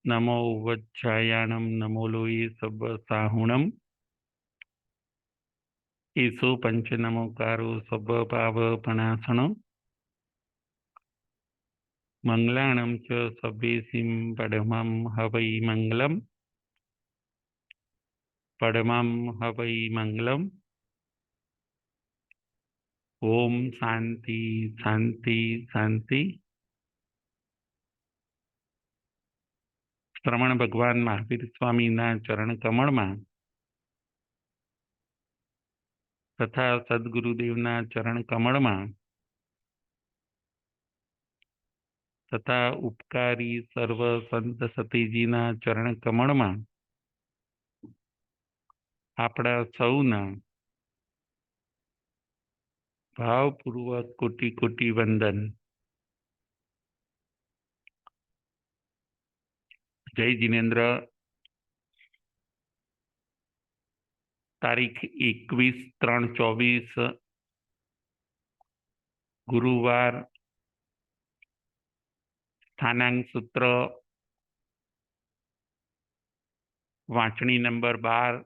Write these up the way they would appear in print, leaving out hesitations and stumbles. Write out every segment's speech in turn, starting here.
नमो वज्रायाणं नमो लोये सब्बसाहुणम् ईशो पंचनमोकारो सब्बपावपणासनं मंगलाणं च सब्बेसिं पडमं हवै मंगलम् पडमं हवै मंगलम्। ओम शांति शांति शांति। श्रवण भगवान महावीर स्वामीना चरण कमळमां तथा सद्गुरुदेवना चरण कमळमां तथा उपकारी सर्व संत सतीजीना चरण कमळमां आपणा सौना भावपूर्वक कोटि कोटि वंदन। जय जिनेन्द्र। तारीख 21/3/24 गुरुवार। स्थानांक सूत्र वाँचनी नंबर 12।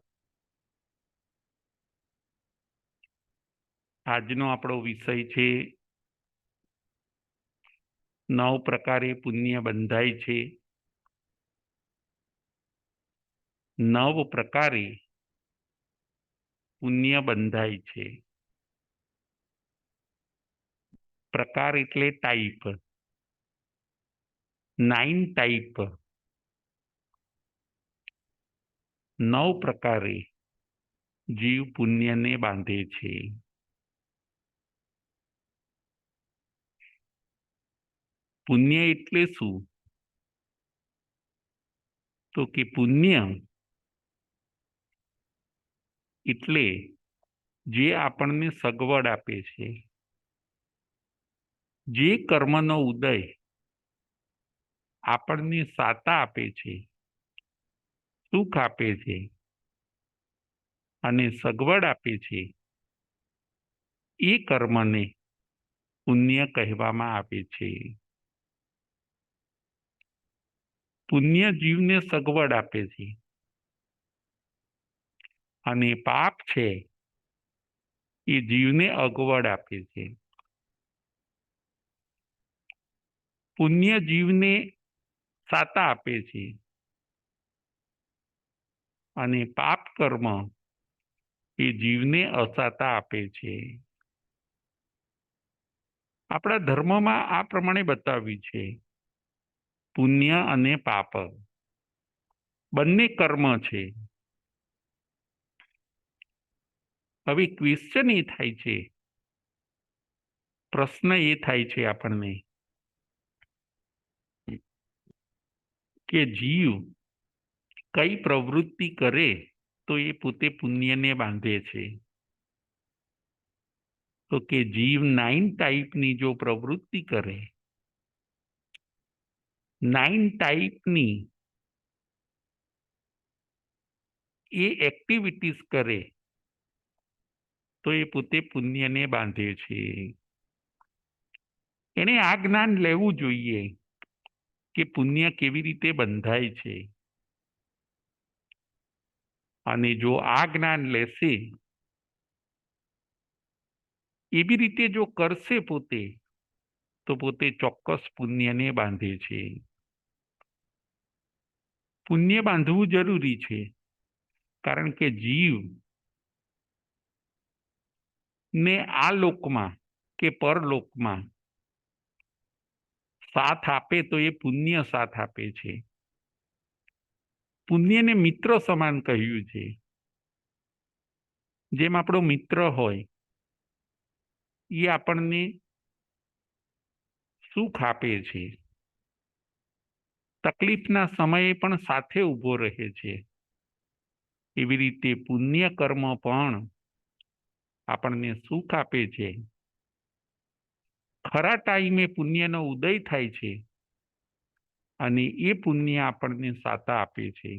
આજનો આપણો વિષય છે 9 પ્રકારે પુણ્ય બંધાય છે। 9 પ્રકારે પુણ્ય બંધાય છે। પ્રકાર એટલે ટાઈપ। 9 ટાઈપ। 9 પ્રકારે જીવ પુણ્યને બાંધે છે। પુણ્ય એટલે શું? તો કે પુણ્ય એટલે જે આપણને સગવડ આપે છે, જે કર્મનો ઉદય આપણને સાતા આપે છે, સુખ આપે છે અને સગવડ આપે છે, એ કર્મને પુણ્ય કહેવામાં આવે છે। પુણ્ય જીવને સગવડ આપે છે અને પાપ છે એ જીવને અગવડ આપે છે। પુણ્ય જીવને સાતા આપે છે અને પાપ કર્મ એ જીવને અસાતા આપે છે। આપણા ધર્મમાં આ પ્રમાણે બતાવ્યું છે, પુણ્ય અને પાપ બંને કર્મ છે। હવે ક્વેશ્ચન એ થાય છે, પ્રશ્ન એ થાય છે આપણને કે જીવ કઈ પ્રવૃત્તિ કરે તો એ પોતે પુણ્યને બાંધે છે? તો કે જીવ 9 ટાઈપની જો પ્રવૃત્તિ કરે, 9 ટાઈપની એ એક્ટિવિટીઝ કરે તો એ પોતે પુણ્યને બાંધે છે। એને આ જ્ઞાન લેવું જોઈએ કે પુણ્ય કેવી રીતે બંધાય છે, અને જો આ જ્ઞાન લેશે, એવી રીતે જો કરશે પોતે, તો પોતે ચોક્કસ પુણ્યને બાંધે છે। પુણ્ય બાંધવું જરૂરી છે, કારણ કે જીવ ને આ લોકમાં કે પરલોકમાં સાથ આપે તો એ પુણ્ય સાથ આપે છે। પુણ્યને મિત્ર સમાન કહ્યું છે। જેમ આપણો મિત્ર હોય, એ આપણને સુખ આપે છે, તકલીફના સમયે પણ સાથે ઊભો રહે છે, એવી રીતે પુણ્ય કર્મ પણ આપણને સુખ આપે છે। ખરા ટાઈમે પુણ્યનો ઉદય થાય છે અને એ પુણ્ય આપણને સાતા આપે છે।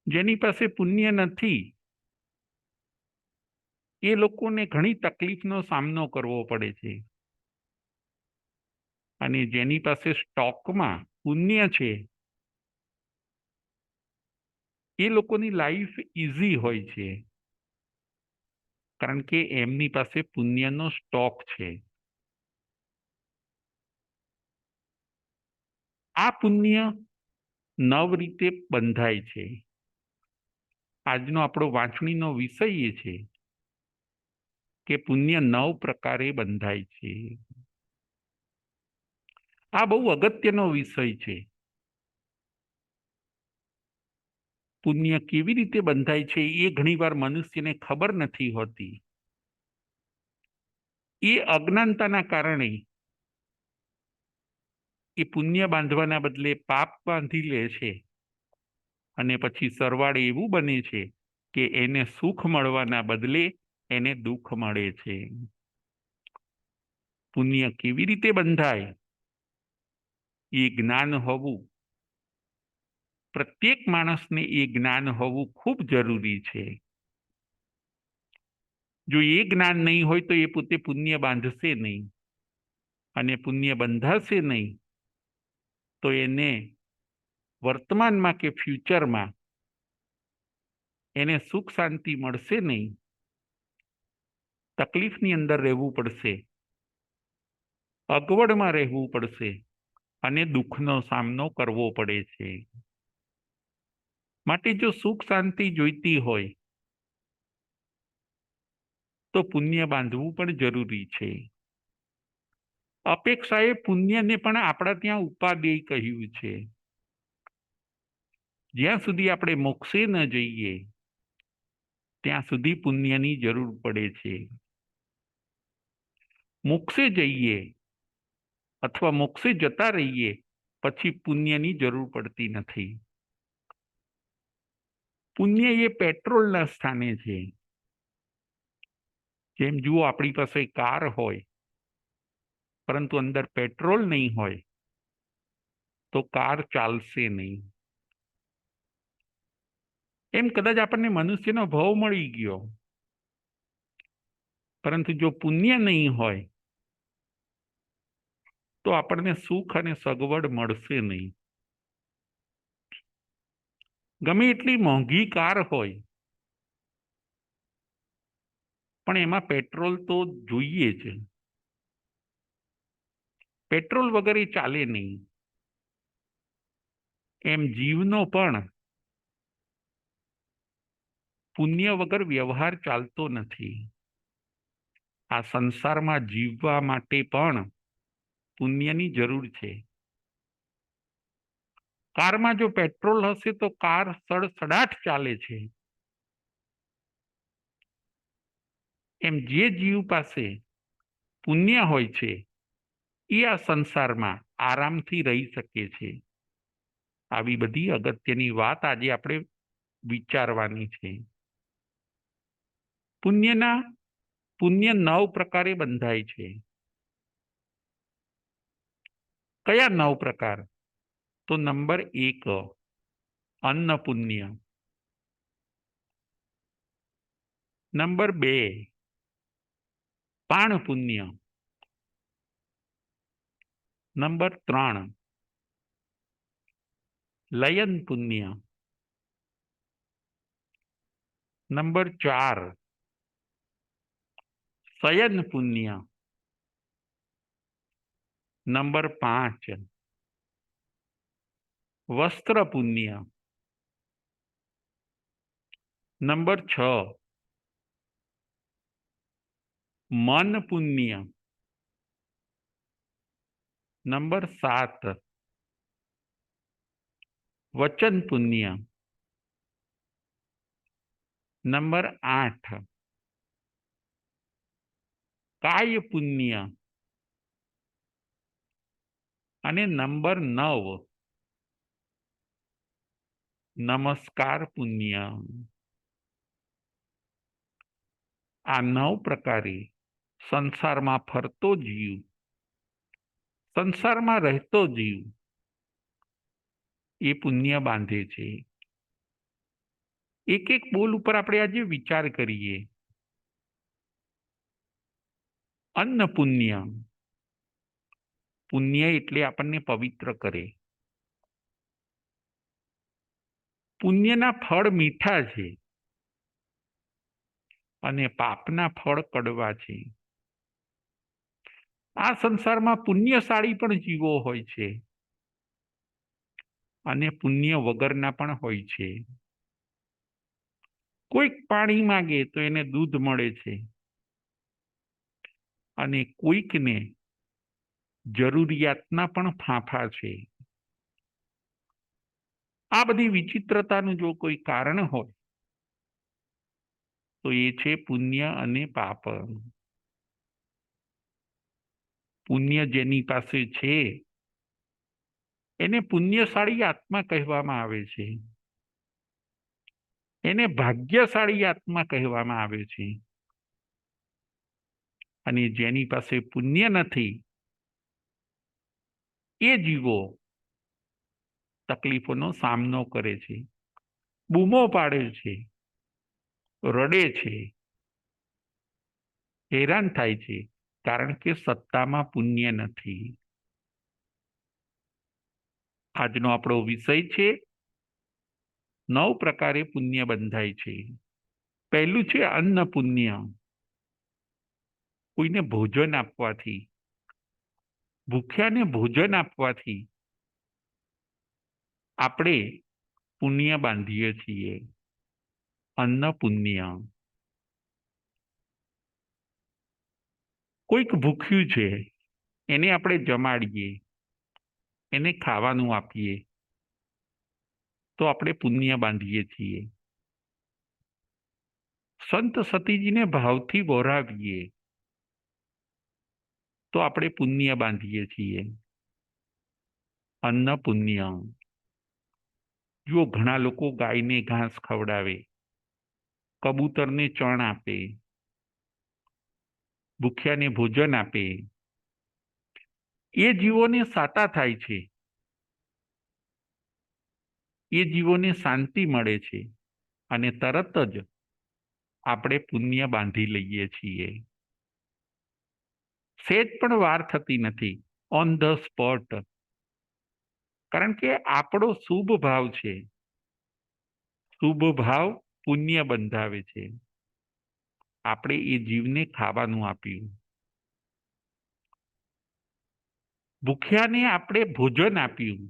જેની પાસે પુણ્ય નથી, એ લોકોને ઘણી તકલીફનો સામનો કરવો પડે છે। અને જેની પાસે સ્ટોકમાં પુણ્ય છે એ લોકોની લાઈફ ઇઝી હોય છે, કારણ કે એમની પાસે પુણ્યનો સ્ટોક છે. આ પુણ્ય 9 રીતે બંધાય છે. આજનો આપણો વાંચણીનો વિષય એ છે કે પુણ્ય 9 પ્રકારે બંધાય છે. આ બહુ અગત્યનો વિષય છે. પુણ્ય કેવી રીતે બંધાય છે એ ઘણીવાર મનુષ્યને ખબર નથી હોતી. એ અજ્ઞાનતાના કારણે એ પુણ્ય બાંધવાના બદલે પાપ બાંધી લે છે, અને પછી સરવાળે એવું બને છે કે એને સુખ મળવાના બદલે એને દુઃખ મળે છે. પુણ્ય કેવી રીતે બંધાય એ જ્ઞાન હોવું, પ્રત્યેક માણસને એ જ્ઞાન હોવું ખૂબ જરૂરી છે. જો એ જ્ઞાન નહીં હોય તો એ પોતે પુણ્ય બાંધશે નહીં, અને પુણ્ય બંધાશે નહીં તો એને વર્તમાનમાં કે ફ્યુચરમાં એને સુખ શાંતિ મળશે નહીં, તકલીફની અંદર રહેવું પડશે, અગવડમાં રહેવું પડશે, અને દુઃખનો સામનો કરવો પડે છે. માટે જો સુખ શાંતિ જોઈતી હોય તો પુણ્ય બાંધવું પણ જરૂરી છે. અપેક્ષાએ પુણ્યને પણ આપણા ત્યાં ઉપાદેય કહ્યું છે. જ્યાં સુધી આપણે મોક્ષે ન જઈએ ત્યાં સુધી પુણ્યની જરૂર પડે છે. મોક્ષે જઈએ અથવા મોક્ષે જતા રહીએ પછી પુણ્યની જરૂર પડતી નથી. પુણ્ય એ પેટ્રોલના સ્થાને છે. જેમ જુઓ, આપણી પાસે કાર હોય પરંતુ અંદર પેટ્રોલ નહીં હોય તો કાર ચાલશે નહીં. એમ કદાચ આપણને મનુષ્યનો ભાવ મળી ગયો, પરંતુ જો પુણ્ય નહીં હોય તો આપણને સુખ અને સગવડ મળશે નહીં. ગમે એટલી મોંઘી કાર હોય પણ એમાં પેટ્રોલ તો જોઈએ જ. પેટ્રોલ વગર એ ચાલે નહીં. એમ જીવનો પણ પુણ્ય વગર વ્યવહાર ચાલતો નથી. આ સંસારમાં જીવવા માટે પણ પુણ્યની જરૂર છે. કારમાં જો પેટ્રોલ હશે તો કાર સડસડાટ ચાલે છે. એમ જે જીવ પાસે પુણ્ય હોય છે એ આ સંસારમાં આરામથી રહી શકે છે. આવી બધી અગત્યની વાત આજે આપણે વિચારવાની છે. પુણ્ય 9 પ્રકારે બંધાય છે. કયા 9 પ્રકાર? તો નંબર 1 અન્ન પુણ્ય, નંબર 2 પાણ પુણ્ય, નંબર 3 લયન પુણ્ય, નંબર 4 શયન પુણ્ય, નંબર 5 વસ્ત્ર પુણ્ય, નંબર 6 મન પુણ્ય, નંબર 7 વચન પુણ્ય, નંબર 8 કાય પુણ્ય, અને નંબર 9 નમસ્કાર પુણ્ય. આ 9 પ્રકારે સંસારમાં ફરતો જીવ, સંસારમાં રહેતો જીવ એ પુણ્ય બાંધે છે. એક એક બોલ ઉપર આપણે આજે વિચાર કરીએ. અન્ન પુણ્ય, પુણ્ય એટલે આપણને પવિત્ર કરે. પુણ્યના ફળ મીઠા છે અને પાપના ફળ કડવા છે. આ સંસારમાં પુણ્યશાળી પણ જીવો હોય છે અને પુણ્ય વગરના પણ હોય છે. કોઈક પાણી માંગે તો એને દૂધ મળે છે અને કોઈકને જરૂરિયાતના પણ ફાંફા છે. આ બધી વિચિત્રતાનું જો કોઈ કારણ હોય તો એ છે પુણ્ય અને પાપ. પુણ્ય જેની પાસે છે એને પુણ્યશાળી આત્મા કહેવામાં આવે છે, એને ભાગ્યશાળી આત્મા કહેવામાં આવે છે. અને જેની પાસે પુણ્ય નથી એ જીવો તકલીફોનો સામનો કરે છે, બૂમો પાડે છે, રડે છે, હેરાન થાય છે, કારણ કે સત્તામાં પુણ્ય નથી. આજનો આપણો વિષય છે 9 પ્રકારે પુણ્ય બંધાય છે. પહેલું છે અન્ન પુણ્ય. કોઈને ભોજન આપવાથી, ભૂખ્યાને ભોજન આપવાથી આપણે પુણ્ય બાંધીએ છીએ. અન્ન પુણ્ય. કોઈક ભૂખ્યું છે એને આપણે જમાડીએ, એને ખાવાનું આપીએ તો આપણે પુણ્ય બાંધીએ છીએ. સંત સતીજીને ભાવથી વહોરાવીએ તો આપણે પુણ્ય બાંધીએ છીએ. અન્ન પુણ્ય. જો ઘણા લોકો ગાયને ઘાસ ખવડાવે, કબૂતરને ચણ આપે, ભૂખ્યાને ભોજન આપે, એ જીવોને સાતા થાય છે, એ જીવોને શાંતિ મળે છે અને તરત જ આપણે પુણ્ય બાંધી લઈએ છીએ. સેજ પણ વાર થતી નથી, ઓન ધ સ્પોટ. કારણ કે આપણો શુભ ભાવ છે. શુભ ભાવ પુણ્ય બંધાવે છે. આપણે એ જીવને ખાવાનું આપ્યું, ભૂખ્યાને આપણે ભોજન આપ્યું,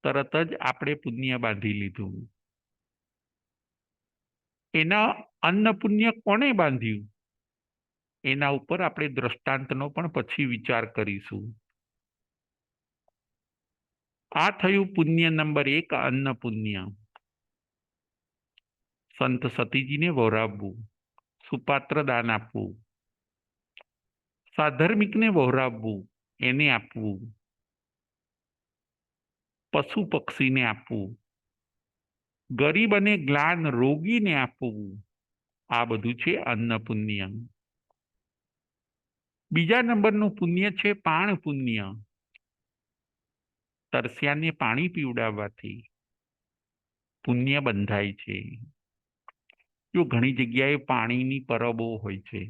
તરત જ આપણે પુણ્ય બાંધી લીધું. એના અન્ન પુણ્ય કોણે બાંધ્યું એના ઉપર આપણે દ્રષ્ટાંતનો પણ પછી વિચાર કરીશું. આ થયું પુણ્ય નંબર 1, અન્ન પુણ્ય. સંત સતીજીને વહોરાવવું, સુપાત્ર દાન આપવું, સાધર્મિકને વહોરાવવું, એને આપવું, પશુ પક્ષીને આપવું, ગરીબ અને ગ્લાન રોગીને આપવું, આ બધું છે અન્ન પુણ્ય. બીજા નંબરનું પુણ્ય છે પાણ પુણ્ય. તરસ્યાને પાણી પીવડાવવાથી પુણ્ય બંધાય છે. જો ઘણી જગ્યાએ પાણીની પરબો હોય છે,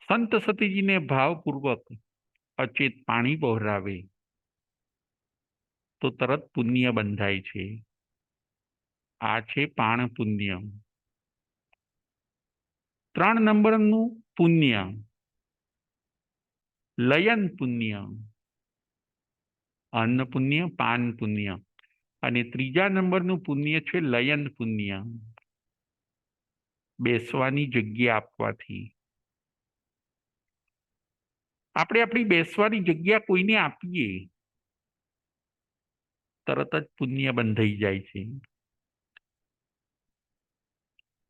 સંત સતીજીને ભાવપૂર્વક અચેત પાણી વહોરાવે તો તરત પુણ્ય બંધાય છે. આ છે પાણ પુણ્ય. 3 નંબરનું પુણ્ય લયન પુણ્ય. અન્ન પુણ્ય, પાન પુણ્ય અને ત્રીજા નંબરનું પુણ્ય છે લયન પુણ્ય. બેસવાની જગ્યા આપવાથી. આપણે આપણી બેસવાની જગ્યા કોઈને આપીએ તરત જ પુણ્ય બંધાઈ જાય છે.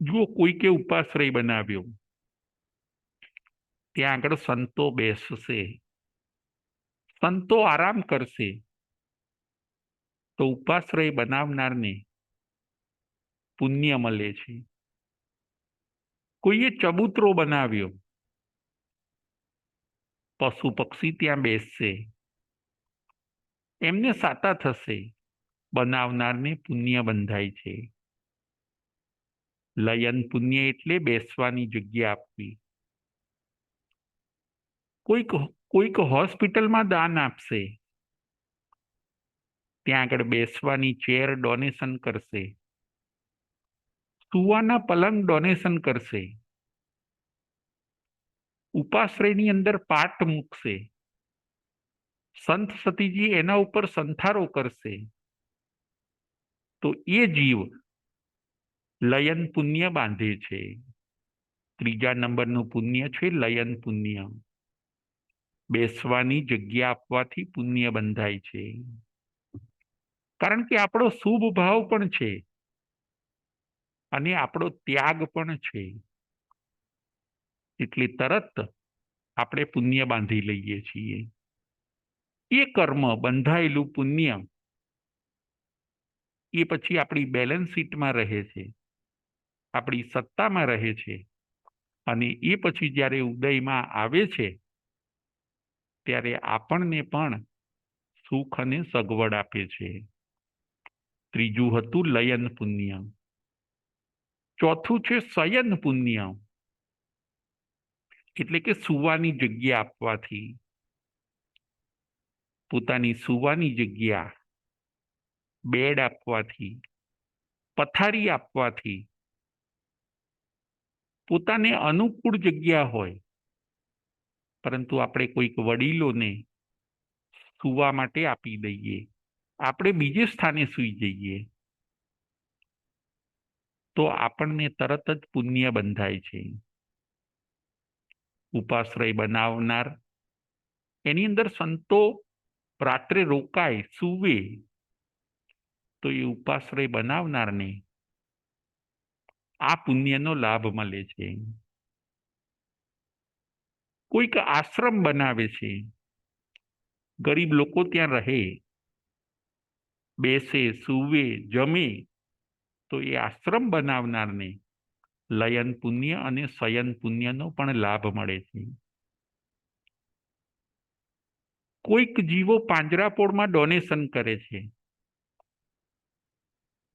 જુઓ, કોઈકે ઉપાશ્રય બનાવ્યો, ત્યાં આગળ સંતો બેસશે, સંતો આરામ કરશે, તો ઉપાશ્રય બનાવનારને પુણ્ય મળે છે. કોઈએ ચબૂતરો બનાવ્યો, પશુ પક્ષી ત્યાં બેસશે, એમને સાતા થશે, બનાવનારને પુણ્ય બંધાય છે. લયન પુણ્ય એટલે બેસવાની જગ્યા આપવી. કોઈક કોઈક હોસ્પિટલમાં દાન આપશે, ત્યાં આગળ બેસવાની ચેર ડોનેશન કરશે, સુવાના પલંગ ડોનેશન કરશે, ઉપાશ્રયની અંદર પાટ મૂકશે, સંત સતીજી એના ઉપર સંથારો કરશે, તો એ જીવ લયન પુણ્ય બાંધે છે. ત્રીજા નંબરનું પુણ્ય છે લયન પુણ્ય. બેસવાની જગ્યા આપવાથી પુણ્ય બંધાય છે, કારણ કે આપણો શુભ ભાવ પણ છે અને આપણો ત્યાગ પણ છે, એટલે તરત આપણે પુણ્ય બાંધી લઈએ છીએ. એ કર્મ બંધાયેલું પુણ્ય એ પછી આપણી બેલેન્સ શીટમાં રહે છે, આપણી સત્તામાં રહે છે, અને એ પછી જ્યારે ઉદયમાં આવે છે ત્યારે આપણને પણ સુખ અને સગવડ આપે છે. ત્રીજું હતું લયન પુણ્ય. ચોથું છે શયન પુણ્ય, એટલે કે સુવાની જગ્યા આપવાથી. પોતાની સુવાની જગ્યા, બેડ આપવાથી, પથારી આપવાથી, પોતાને અનુકૂળ જગ્યા હોય, પરંતુ આપણે કોઈક વડીલોને સુવા માટે આપી દઈએ, આપણે બીજે સ્થાને સૂઈ જઈએ, તો આપણને તરત જ પુણ્ય બંધાય છે. ઉપાશ્રય બનાવનાર, એની અંદર સંતો રાત્રે રોકાય, સૂવે, તો એ ઉપાશ્રય બનાવનારને આ પુણ્યનો લાભ મળે છે. કોઈક આશ્રમ બનાવે છે, ગરીબ લોકો ત્યાં રહે, બેસે, સૂવે, જમે, તો એ આશ્રમ બનાવનારને લયન પુણ્ય અને શયન પુણ્યનો પણ લાભ મળે છે. કોઈક જીવો પાંજરાપોળમાં ડોનેશન કરે છે,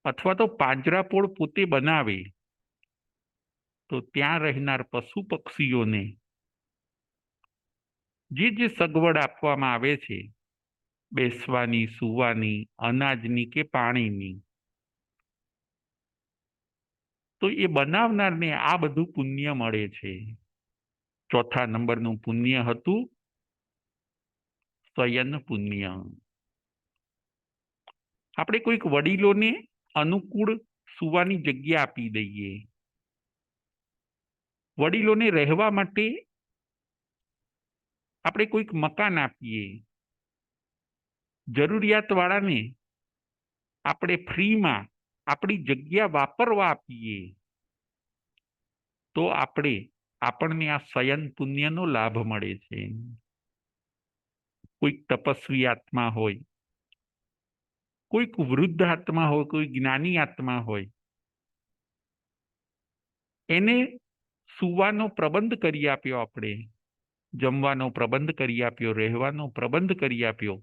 અથવા તો પાંજરાપોળ પોતે બનાવે, તો ત્યાં રહેનાર પશુ પક્ષીઓને જે સગવડ આપવામાં આવે છે, બેસવાની, સૂવાની, અનાજની કે પાણીની, તો એ બનાવનારને આ બધું પુણ્ય મળે છે. ચોથા નંબરનું પુણ્ય હતું શયન પુણ્ય. આપણે કોઈક વડીલોને અનુકૂળ સુવાની જગ્યા આપી દઈએ, વડીલોને રહેવા માટે આપણે કોઈક મકાન આપીએ, જરૂરિયાતવાળાને આપણે ફ્રીમાં આપણી જગ્યા વાપરવા આપીએ, તો આપણને આ શયન પુણ્યનો લાભ મળે છે. કોઈક તપસ્વી આત્મા હોય, કોઈક વૃદ્ધ આત્મા હોય, કોઈ જ્ઞાની આત્મા હોય, એને સુવાનો પ્રબંધ કરી આપ્યો, આપણે જમવાનો પ્રબંધ કરી આપ્યો, રહેવાનો પ્રબંધ કરી આપ્યો,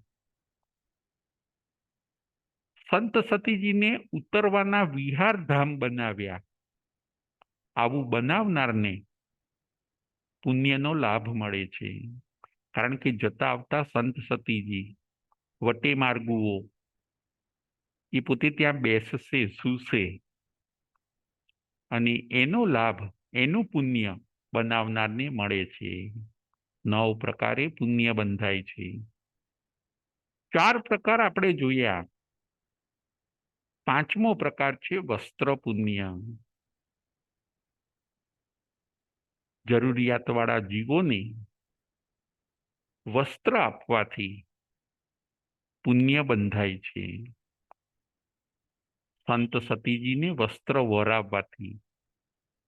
સંત સતીજીને ઉતરવાના વિહાર ધામ બનાવ્યા, આવું બનાવનારને પુણ્યનો લાભ મળે છે. કારણ કે જતા આવતા સંત સતીજી, વટે માર્ગુઓ, એ પોતે ત્યાં બેસશે, સૂશે, અને એનો લાભ, એનું પુણ્ય બનાવનારને મળે છે. 9 પ્રકારે પુણ્ય બંધાય છે. 4 પ્રકાર આપણે જોયા. 5મો પ્રકાર છે વસ્ત્ર પુણ્ય. જરૂરિયાતવાળા જીવોને વસ્ત્ર આપવાથી પુણ્ય બંધાય છે. સંત સતીજીને વસ્ત્ર વરાવવાથી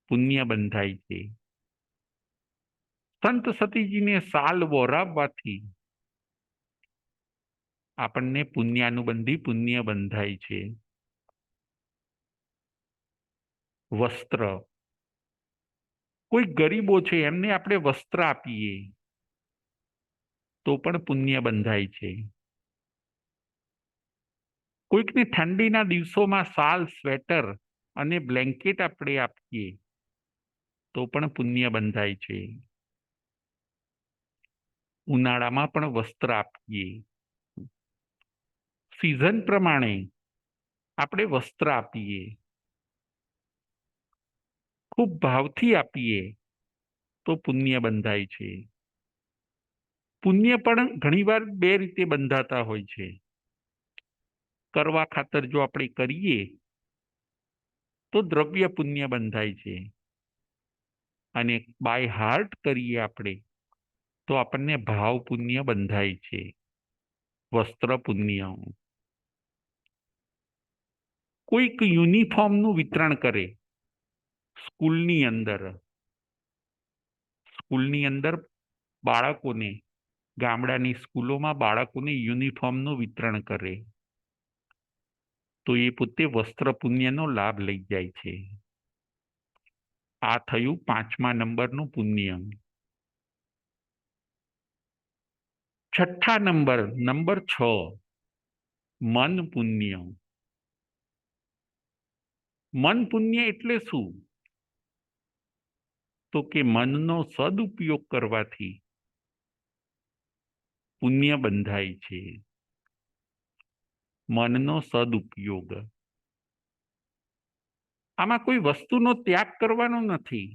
પુણ્ય બંધાય છે. સંત સતીજીને સાલ વરાવવાથી આપણને પુણ્યાનુબંધી પુણ્ય બંધાય છે. વસ્ત્ર, કોઈ ગરીબો છે એમને આપણે વસ્ત્ર આપીએ તો પણ પુણ્ય બંધાય છે. કોઈકને ઠંડીના દિવસોમાં શાલ, સ્વેટર અને બ્લેન્કેટ આપણે આપીએ તો પણ પુણ્ય બંધાય છે. ઉનાળામાં પણ વસ્ત્ર આપીએ, સિઝન પ્રમાણે આપણે વસ્ત્ર આપીએ, ખૂબ ભાવથી આપીએ તો પુણ્ય બંધાય છે. પુણ્ય પણ ઘણીવાર બે રીતે બંધાતા હોય છે. કરવા ખાતર જો આપણે કરીએ તો દ્રવ્ય પુણ્ય બંધાય છે, અને બાય હાર્ટ કરીએ આપણે તો આપણને ભાવ પુણ્ય બંધાય છે, વસ્ત્ર પુણ્ય. કોઈક યુનિફોર્મનું વિતરણ કરે સ્કૂલની અંદર બાળકોને, ગામડાની સ્કૂલોમાં બાળકોને યુનિફોર્મનું વિતરણ કરે તો એ પોતે વસ્ત્ર પુણ્યનો લાભ લઈ જાય છે. આ થયું 5મા નંબરનું પુણ્ય. 6 નંબર 6 મન પુણ્ય. મન પુણ્ય એટલે શું? તો કે મનનો સદુપયોગ કરવાથી પુણ્ય બંધાય છે. મનનો સદુપયોગ. આમાં કોઈ વસ્તુનો ત્યાગ કરવાનો નથી,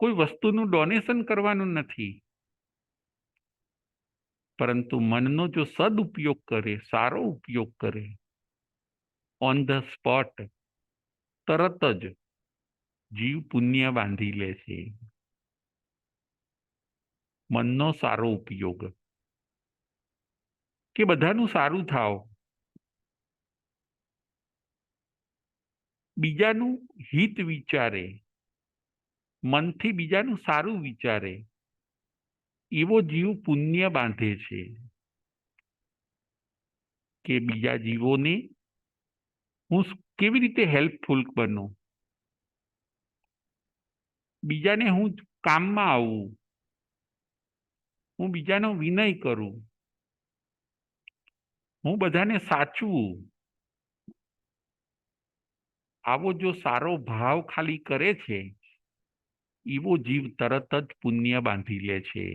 કોઈ વસ્તુનું ડોનેશન કરવાનું નથી, પરંતુ મનનો જો સદુપયોગ કરે, સારો ઉપયોગ કરે, ઓન ધ સ્પોટ તરત જ જીવ પુણ્ય બાંધી લે છે. મનનો સારો ઉપયોગ કે બધાનું સારું થાવ, બીજાનું હિત વિચારે, મનથી બીજાનું સારું વિચારે, એવો જીવ પુણ્ય બાંધે છે. કે બીજા જીવોને હું કેવી રીતે હેલ્પફુલ બનું, બીજાને હું કામમાં આવું, હું બીજાનો વિનય કરું, હું બધાને સાચવું. આવો જો સારો ભાવ ખાલી કરે છે, એવો જીવ તરત જ પુણ્ય બાંધી લે છે.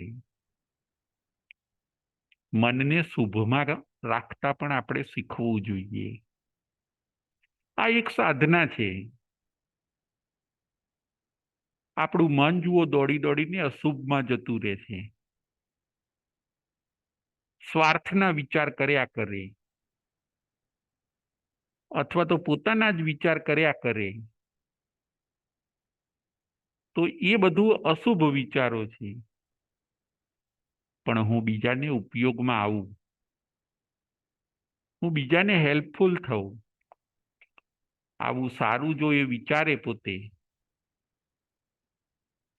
મનને શુભમાં રાખતા પણ આપણે શીખવું જોઈએ. આ એક સાધના છે. આપણું મન જુઓ દોડી દોડીને અશુભમાં જતું રહે છે, સ્વાર્થના વિચાર કર્યા કરે, અથવા તો પોતાના જ વિચાર કર્યા કરે, તો એ બધું અશુભ વિચારો છે. પણ હું બીજાને ઉપયોગમાં આવું, હું બીજાને હેલ્પફુલ થઉં, આવું સારું જો એ વિચારે, પોતે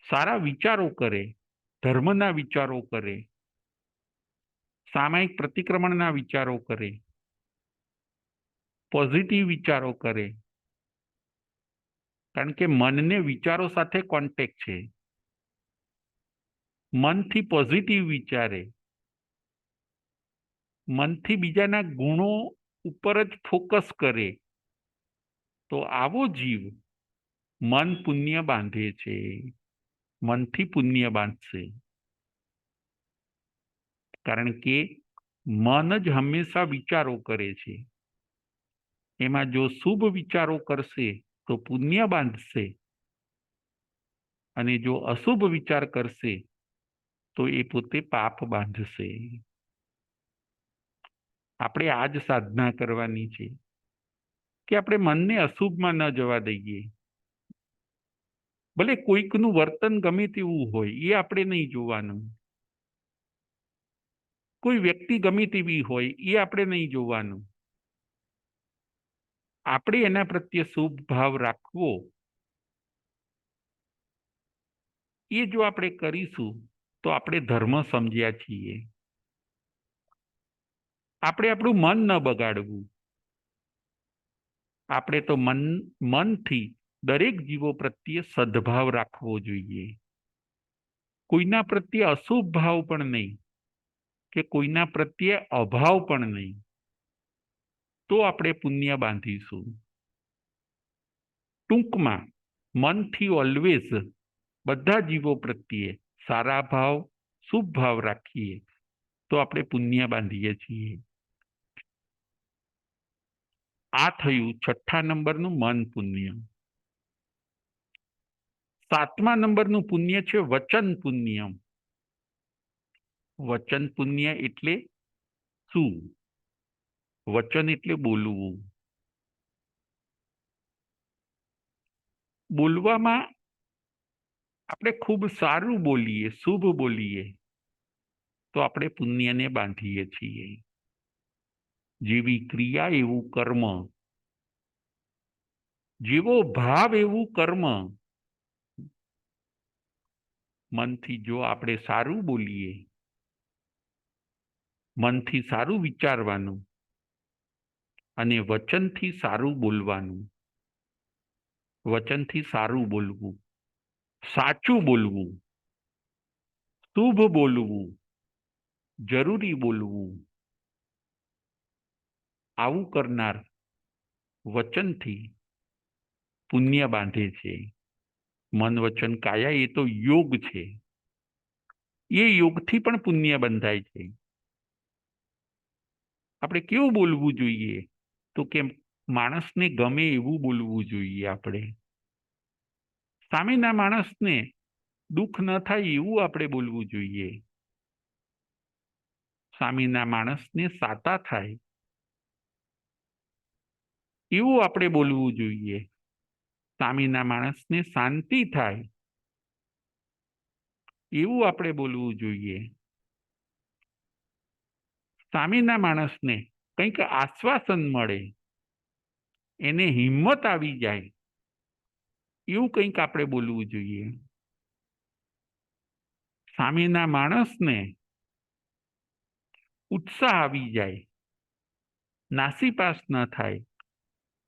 સારા વિચારો કરે, ધર્મના વિચારો કરે, સામાયિક પ્રતિક્રમણના વિચારો કરે, પોઝિટિવ વિચારો કરે, કારણ કે મનને વિચારો સાથે કોન્ટેક્ટ છે. મનથી પોઝિટિવ વિચારે, મનથી બીજાના ગુણો ઉપર જ ફોકસ કરે, તો આવો જીવ મન પુણ્ય બાંધે છે, મનથી પુણ્ય બાંધશે. કારણ કે મન જ હંમેશા વિચારો કરે છે. એમાં જો શુભ વિચારો કરશે તો પુણ્ય બાંધશે, અને જો અશુભ વિચાર કરશે તો એ પોતે પાપ બાંધશે. આપણે આ જ સાધના કરવાની છે કે આપણે મનને અશુભમાં ન જવા દઈએ. ભલે કોઈકનું વર્તન ગમે તેવું હોય, એ આપણે નહીં જોવાનું, કોઈ વ્યક્તિ ગમે તેવી હોય, એ આપણે નહીં જોવાનું. આપણે એના પ્રત્યે શુભ ભાવ રાખવો, એ જો આપણે કરીશું તો આપણે ધર્મ સમજ્યા છીએ. આપણે આપણું મન ન બગાડવું. આપણે તો મનથી દરેક જીવો પ્રત્યે સદભાવ રાખવો જોઈએ. કોઈના પ્રત્યે અશુભ ભાવ પણ નહીં, કે કોઈના પ્રત્યે અભાવ પણ નહીં, તો આપણે પુણ્ય બાંધીશું. ટૂંકમાં મનથી ઓલવેઝ બધા જીવો પ્રત્યે સારા ભાવ, શુભ ભાવ રાખીએ તો આપણે પુણ્ય બાંધીએ છીએ. આ થયું 6થા નંબરનું મન પુણ્ય. 7મા નંબરનું પુણ્ય છે વચન પુણ્ય. વચન પુણ્ય એટલે શું? વચન એટલે બોલવું. બોલવામાં આપણે ખૂબ સારું બોલીએ, શુભ બોલીએ તો આપણે પુણ્યને બાંધીએ છીએ. જેવી ક્રિયા એવું કર્મ, જેવો ભાવ એવું કર્મ. મનથી જો આપણે સારું બોલીએ, મનથી સારું વિચારવાનું અને વચનથી સારું બોલવાનું. વચનથી સારું બોલવું, સાચું બોલવું, શુભ બોલવું, જરૂરી બોલવું. આવું કરનાર વચનથી પુણ્ય બાંધે છે. મન વચન કાયા એ તો યોગ છે. એ યોગથી પણ પુણ્ય બંધાય છે. આપણે કેવું બોલવું જોઈએ? તો કે માણસને ગમે એવું બોલવું જોઈએ. આપણે સામેના માણસને દુઃખ ન થાય એવું આપણે બોલવું જોઈએ. સામેના માણસને સાતા થાય એવું આપણે બોલવું જોઈએ. સામેના માણસને શાંતિ થાય એવું આપણે બોલવું જોઈએ. સામેના માણસને કંઈક આશ્વાસન મળે, એને હિંમત આવી જાય એવું કંઈક આપણે બોલવું જોઈએ. સામેના માણસને ઉત્સાહ આવી જાય, નાસીપાસ ન થાય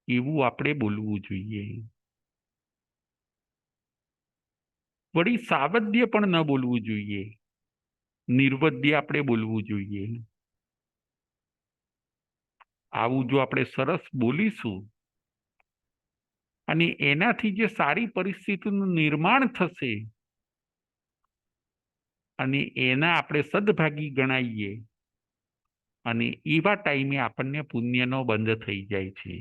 એવું આપણે બોલવું જોઈએ. વળી સાવધ્ય પણ ન બોલવું જોઈએ. નિર્વધ્ય આપણે બોલવું જોઈએ. આવું જો આપણે સરસ બોલીશું અને એનાથી જે સારી પરિસ્થિતિનું નિર્માણ થશે અને એના આપણે સદભાગી ગણાઈએ અને એવા ટાઈમે આપણને પુણ્યનો બંધ થઈ જાય છે.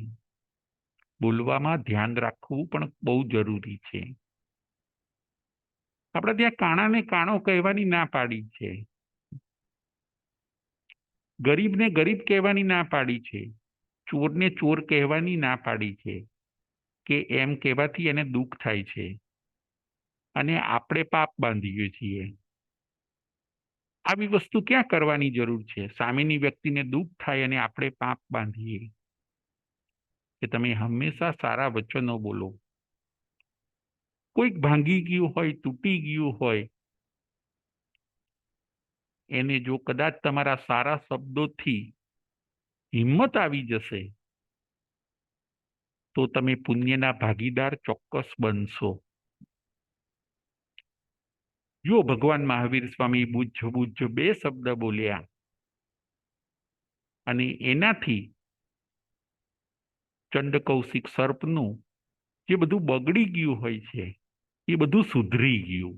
બોલવામાં ધ્યાન રાખવું પણ બહુ જરૂરી છે. આપણે ત્યાં કાણાને કાણો કહેવાની ના પાડી છે. ગરીબને ગરીબ કહેવાની ના પાડી છે. ચોરને ચોર કહેવાની ના પાડી છે કે એમ કહેવાથી એને દુઃખ થાય છે અને આપણે પાપ બાંધીએ છીએ. આવી વસ્તુ ક્યાં કરવાની જરૂર છે? સામેની વ્યક્તિને દુઃખ થાય અને આપણે પાપ બાંધીએ કે તમે હંમેશા સારા વચનો બોલો. કોઈક ભાંગી ગયું હોય, તૂટી ગયું હોય, એને જો કદાચ તમારા સારા શબ્દોથી હિંમત આવી જશે તો તમે પુણ્યના ભાગીદાર ચોક્કસ બનશો. જો ભગવાન મહાવીર સ્વામી બુદ્ધ બુદ્ધ 2 શબ્દ બોલ્યા અને એનાથી ચંડકૌશિક સર્પનું જે બધું બગડી ગયું હોય છે એ બધું સુધરી ગયું.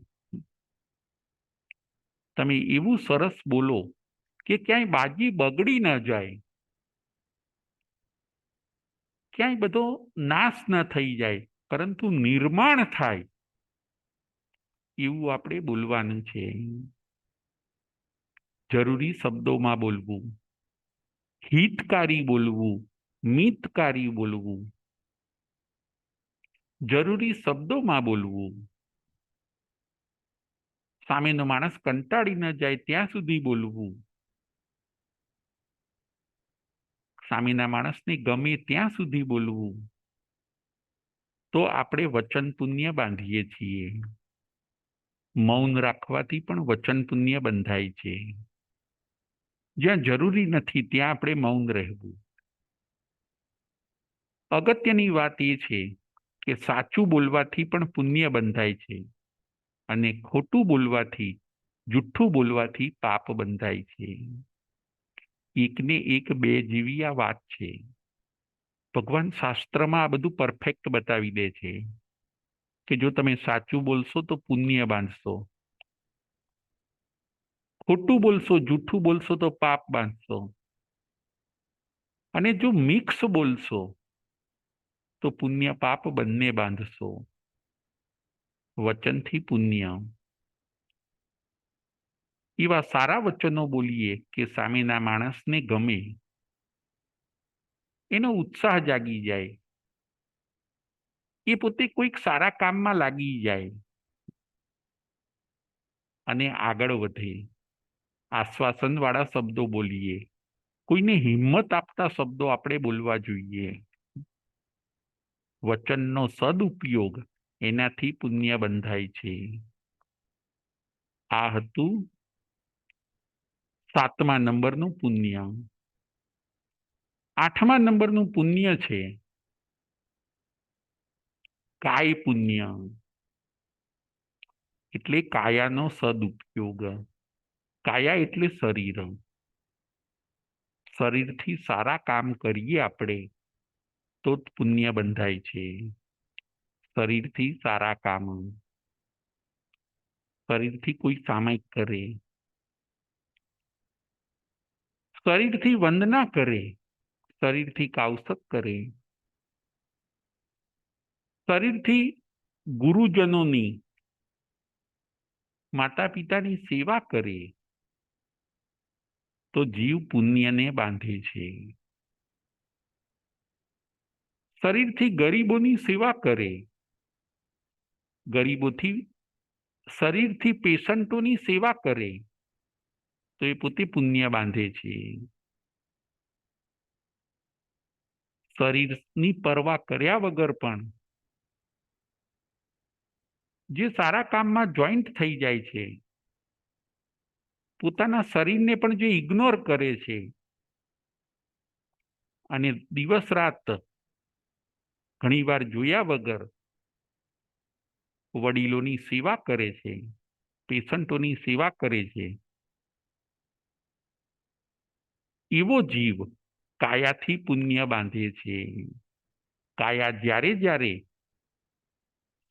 તમે એવું સરસ બોલો કે ક્યાંય બાજી બગડી ન જાય, ક્યાંય બધો નાશ ન થઈ જાય, પરંતુ નિર્માણ થાય એવું આપણે બોલવાનું છે. જરૂરી શબ્દોમાં બોલવું, હિતકારી બોલવું, મિતકારી બોલવું, જરૂરી શબ્દોમાં બોલવું. સામેનો માણસ કંટાળી ન જાય ત્યાં સુધી બોલવું. સામેના માણસને ગમે ત્યાં સુધી બોલવું. તો આપણે વચન પુણ્ય બાંધીએ છીએ. મૌન રાખવાથી પણ વચન પુણ્ય બંધાય છે. જ્યાં જરૂરી નથી ત્યાં આપણે મૌન રહેવું. અગત્યની વાત એ છે કે સાચું બોલવાથી પણ પુણ્ય બંધાય છે અને ખોટું બોલવાથી, જુઠ્ઠું બોલવાથી પાપ બંધાય છે. એકને એક બે જેવી આ વાત છે. ભગવાન શાસ્ત્રમાં આ બધું પરફેક્ટ બતાવી દે છે કે જો તમે સાચું બોલશો તો પુણ્ય બાંધશો, ખોટું બોલશો, જૂઠું બોલશો તો પાપ બાંધશો, અને જો મિક્સ બોલશો તો પુણ્ય પાપ બંને બાંધશો. વચનથી પુણ્ય. એવા સારા વચનો બોલીએ કે સામેના માણસને ગમે, એનો ઉત્સાહ જાગી જાય, એ પોતે કોઈક સારા કામમાં લાગી જાય અને આગળ વધે. આશ્વાસન વાળા શબ્દો બોલીએ, કોઈને હિંમત આપતા શબ્દો આપણે બોલવા જોઈએ. વચનનો સદુપયોગ, એનાથી પુણ્ય બંધાય છે. આ હતું 7મા નંબરનું પુણ્ય. 8મા નંબરનું પુણ્ય છે કાય પુણ્ય, એટલે કાયાનો સદુપયોગ. કાયા એટલે શરીર. શરીરથી સારા કામ કરીએ આપણે તો જ પુણ્ય બંધાય છે. શરીરથી સારા કામ, શરીરથી કોઈ સામાયિક કરે, શરીરથી વંદના કરે, શરીરથી કાવસત કરે, શરીરથી ગુરુજનોની, માતા પિતાની સેવા કરે તો જીવ પુણ્યને બાંધે છે. શરીરથી ગરીબોની સેવા કરે, ગરીબોથી શરીરથી પેશન્ટોની સેવા કરે તો એ પોતે પુણ્ય બાંધે છે. શરીરની પરવા કર્યા વગર પણ જે સારા કામમાં જોઈન્ટ થઈ જાય છે, પોતાના શરીરને પણ જે ઇગ્નોર કરે છે અને દિવસ રાત ઘણીવાર જોયા વગર વડીલોની સેવા કરે છે, પેશન્ટોની સેવા કરે છે, એવો જીવ કાયાથી પુણ્ય બાંધે છે. કાયા જ્યારે જ્યારે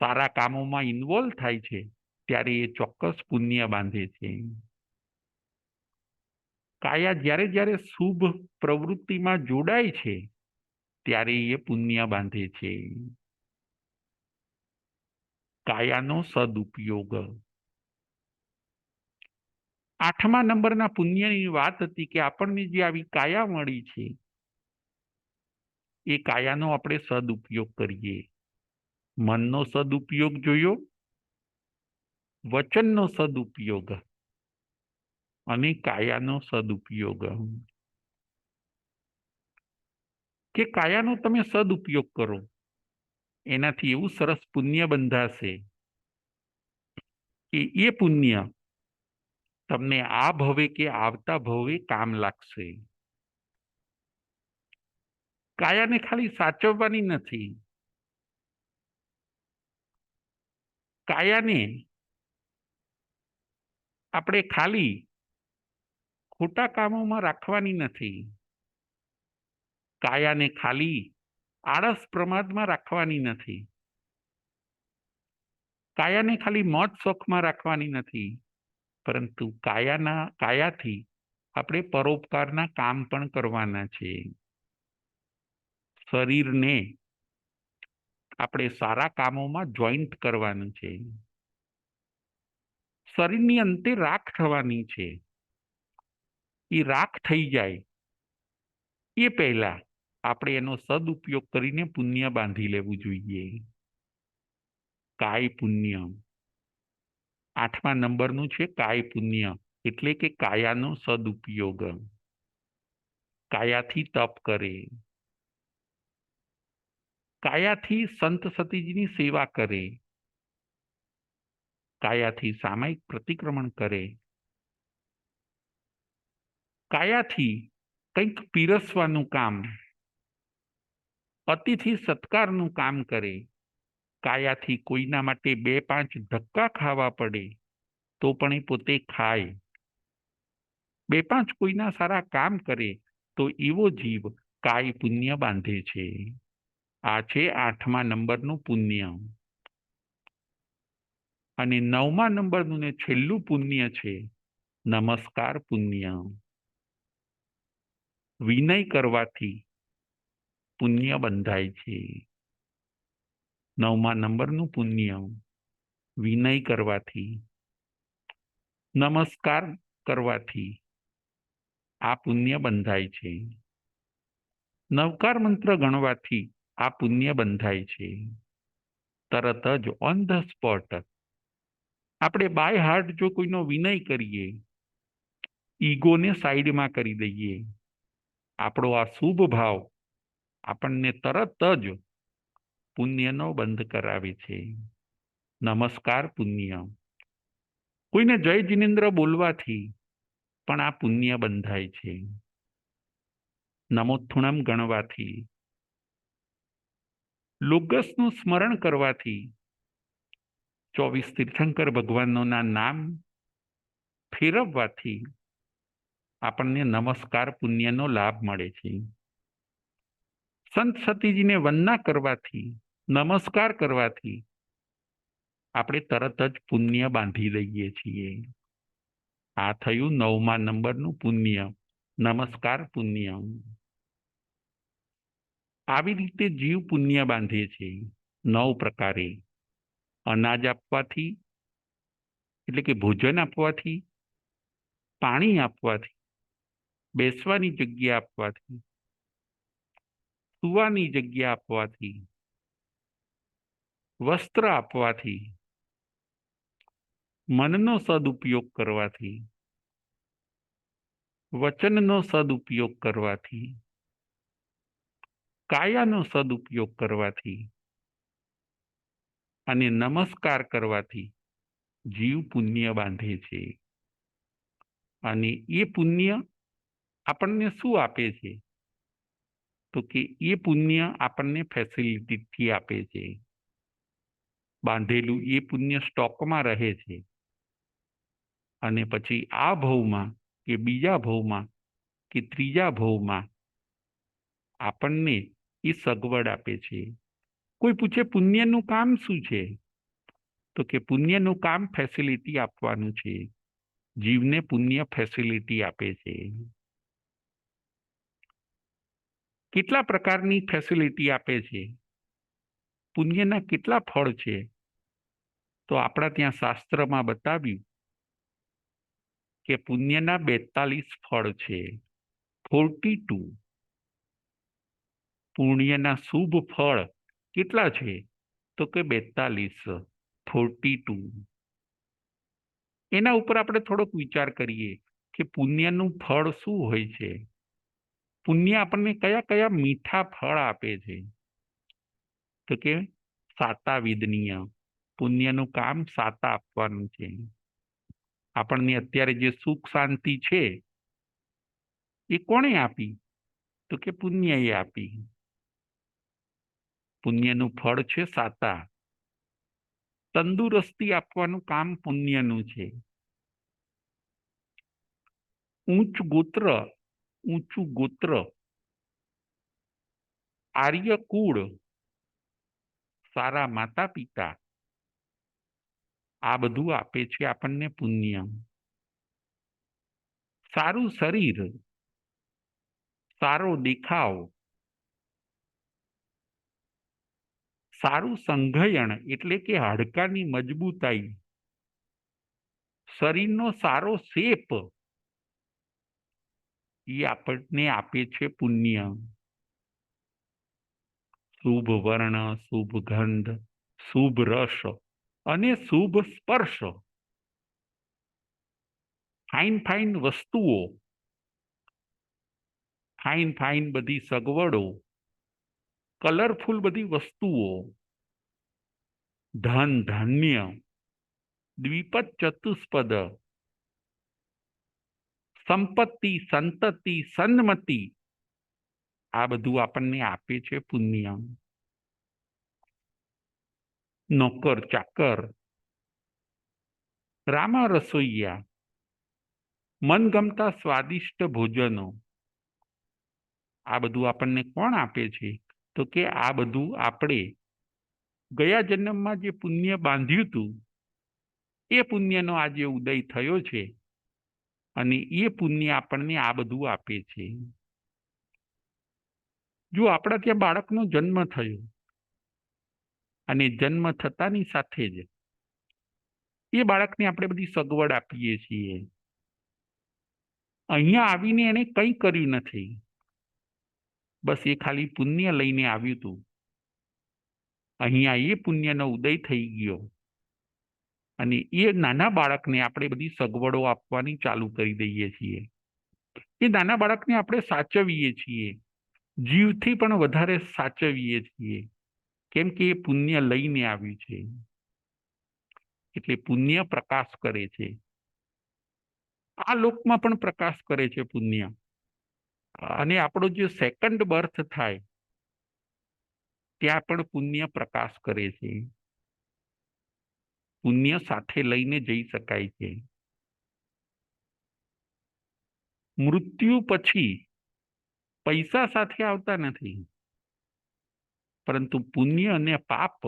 સારા કામોમાં ઇન્વોલ્વ થાય છે ત્યારે એ ચોક્કસ પુણ્ય બાંધે છે. કાયા જ્યારે જ્યારે શુભ પ્રવૃત્તિમાં જોડાય છે ત્યારે એ પુણ્ય બાંધે છે. કાયાનો સદુપયોગ. 8મા નંબરના પુણ્યની વાત હતી કે આપણને જે આવી કાયા મળી છે એ કાયાનો આપણે સદુપયોગ કરીએ. મનનો સદુપયોગ જોયો, વચનનો સદુપયોગ અને કાયાનો સદુપયોગ. કે કાયાનો તમે સદુપયોગ કરો, એનાથી એવું સરસ પુણ્ય બંધાશે કે એ પુણ્ય તમને આ ભવે કે આવતા ભવે કામ લાગશે. કાયાને ખાલી સાચવવાની નથી, કાયાને આપણે ખાલી ખોટા કામોમાં રાખવાની નથી, કાયાને ખાલી આળસ પ્રમાદમાં રાખવાની નથી, કાયાને ખાલી મોજ શોખમાં રાખવાની નથી, પરંતુ કાયાથી આપણે પરોપકારના કામ પણ કરવાના છે. શરીરને આપણે સારા કામોમાં જોઈન્ટ કરવાનું છે. શરીરની અંતે રાખ થવાની છે. એ રાખ થઈ જાય એ પહેલા આપણે એનો સદુપયોગ કરીને પુણ્ય બાંધી લેવું જોઈએ. કાય પુણ્ય. 8મા નંબરનું છે કાય પુણ્ય, એટલે કે કાયાનો સદુપયોગ. કાયાથી તપ કરે, કાયાથી સંત સતીજીની સેવા કરે, કાયાથી સામાયિક પ્રતિક્રમણ કરે, કાયાથી કંઈક પીરસવાનું કામ, અતિથિ સત્કારનું કામ કરે, કાયાથી કોઈના માટે 2-5 ધક્કા ખાવા પડે તો પણ એ પોતે ખાય, 2-5 કોઈના સારા કામ કરે તો એવો જીવ કાય પુણ્ય બાંધે છે. આ છે 8મા નંબરનું પુણ્ય. અને 9મા નંબરનું ને છેલ્લું પુણ્ય છે નમસ્કાર પુણ્ય. વિનય કરવાથી પુણ્ય બંધાય છે. 9મા નંબરનું પુણ્ય વિનય કરવાથી, નમસ્કાર કરવાથી આ પુણ્ય બંધાય છે. નવકાર મંત્ર ગણવાથી આ પુણ્ય બંધાય છે. તરત જ ઓન ધ સ્પોટ આપણે બાય હાર્ટ જો કોઈનો વિનય કરીએ, ઈગોને સાઈડમાં કરી દઈએ, આપણો આ શુભ ભાવ આપણને તરત જ પુણ્યનો બંધ કરાવે છે. નમસ્કાર પુણ્ય. કોઈને જય જિનેન્દ્ર બોલવાથી પણ આ પુણ્ય બંધાય છે. નમોથુણમ ગણવાથી, લોગસનું સ્મરણ કરવાથી, 24 તીર્થંકર ભગવાનોના નામ ફેરવવાથી આપણને નમસ્કાર પુણ્યનો લાભ મળે છે. સંત સતીજીને વંદના કરવાથી, નમસ્કાર કરવાથી આપણે તરત જ પુણ્ય બાંધી લઈએ છીએ. આ થયું 9મા નંબરનું પુણ્ય, નમસ્કાર પુણ્ય. આવી રીતે જીવ પુણ્ય બાંધે છે 9 પ્રકારે. અનાજ આપવાથી, એટલે કે ભોજન આપવાથી, પાણી આપવાથી, બેસવાની જગ્યા આપવાથી, સુવાની જગ્યા આપવાથી, વસ્ત્ર આપવાથી, મનનો સદુપયોગ કરવાથી, વચનનો સદુપયોગ કરવાથી, કાયાનો સદુપયોગ કરવાથી અને નમસ્કાર કરવાથી જીવ પુણ્ય બાંધે છે. અને એ પુણ્ય આપણને શું આપે છે? તો કે એ પુણ્ય આપણને ફેસિલિટીથી આપે છે. બાંધેલું એ પુણ્ય સ્ટોકમાં રહે છે અને પછી આ ભવમાં કે બીજા ભવમાં કે ત્રીજા ભવમાં આપણને એ સગવડ આપે છે. કોઈ પૂછે પુણ્યનું કામ શું છે? તો કે પુણ્યનું કામ ફેસિલિટી આપવાનું છે. જીવને પુણ્ય ફેસિલિટી આપે છે. કેટલા પ્રકારની ફેસિલિટી આપે છે? પુણ્યના કેટલા ફળ છે? તો આપણા ત્યાં શાસ્ત્રમાં બતાવ્યું કે પુણ્યના 42 ફળ છે. 42. પુણ્યના શુભ ફળ કેટલા છે? તો કે 42. 42. એના ઉપર આપણે થોડોક વિચાર કરીએ કે પુણ્યનું ફળ શું હોય છે. પુણ્ય આપણને કયા કયા મીઠા ફળ આપે છે? તો કે સાતા વિદનીય. પુણ્યનું કામ સાતા આપવાનું છે. આપણને અત્યારે જે સુખ શાંતિ છે એ કોણે આપી? તો કે પુણ્યએ આપી. પુણ્યનું ફળ છે સાતા. તંદુરસ્તી આપવાનું કામ પુણ્યનું છે. ઊંચું ગોત્ર, આર્ય કુળ, સારા માતા પિતા, આ બધું આપે છે આપણને પુણ્ય. સારું શરીર, સારો દેખાવ, સારું સંઘયણ એટલે કે હાડકાની મજબૂતાઈ, શરીરનો સારો શેપ, એ આપણને આપે છે પુણ્ય. શુભ વર્ણ, શુભ ગંધ, શુભ રસ અને શુભ સ્પર્શ, ફાઇન ફાઇન વસ્તુઓ, ફાઇન ફાઇન બધી સગવડો, કલરફુલ બધી વસ્તુઓ, ધન ધાન્ય, દ્વિપદ ચતુષ્પદ, સંપત્તિ, સંતતિ, સન્મતિ, આ બધું આપણને આપે છે પુણ્ય. નોકર ચાકર, રામા રસોઈયા, મનગમતા સ્વાદિષ્ટ ભોજનો, આ બધું આપણને કોણ આપે છે? તો કે આ બધું આપણે ગયા જન્મમાં જે પુણ્ય બાંધ્યું હતું એ પુણ્યનો આજે ઉદય થયો છે અને એ પુણ્ય આપણને આ બધું આપે છે. જો આપણા ત્યાં બાળકનો જન્મ થયો અને જન્મ થતાની સાથે જ એ બાળકને આપણે બધી સગવડ આપીએ છીએ. અહીંયા આવીને એને કંઈ કર્યું નથી, બસ એ ખાલી પુણ્ય લઈને આવ્યું હતું. અહીંયા એ પુણ્યનો ઉદય થઈ ગયો અને એ નાના બાળકને આપણે બધી સગવડો આપવાની ચાલુ કરી દઈએ છીએ. એ નાના બાળકને આપણે સાચવીએ છીએ, જીવથી પણ વધારે સાચવીએ છીએ, કેમ કે એ પુણ્ય લઈને આવ્યું છે. એટલે પુણ્ય પ્રકાશ કરે છે, આ લોકમાં પણ પ્રકાશ કરે છે પુણ્ય. અને આપણો જે સેકન્ડ બર્થ થાય ત્યાં પણ પુણ્ય પ્રકાશ કરે છે. પુણ્ય સાથે લઈને જઈ શકાય છે. મૃત્યુ પછી પૈસા સાથે આવતા નથી, પરંતુ પુણ્ય અને પાપ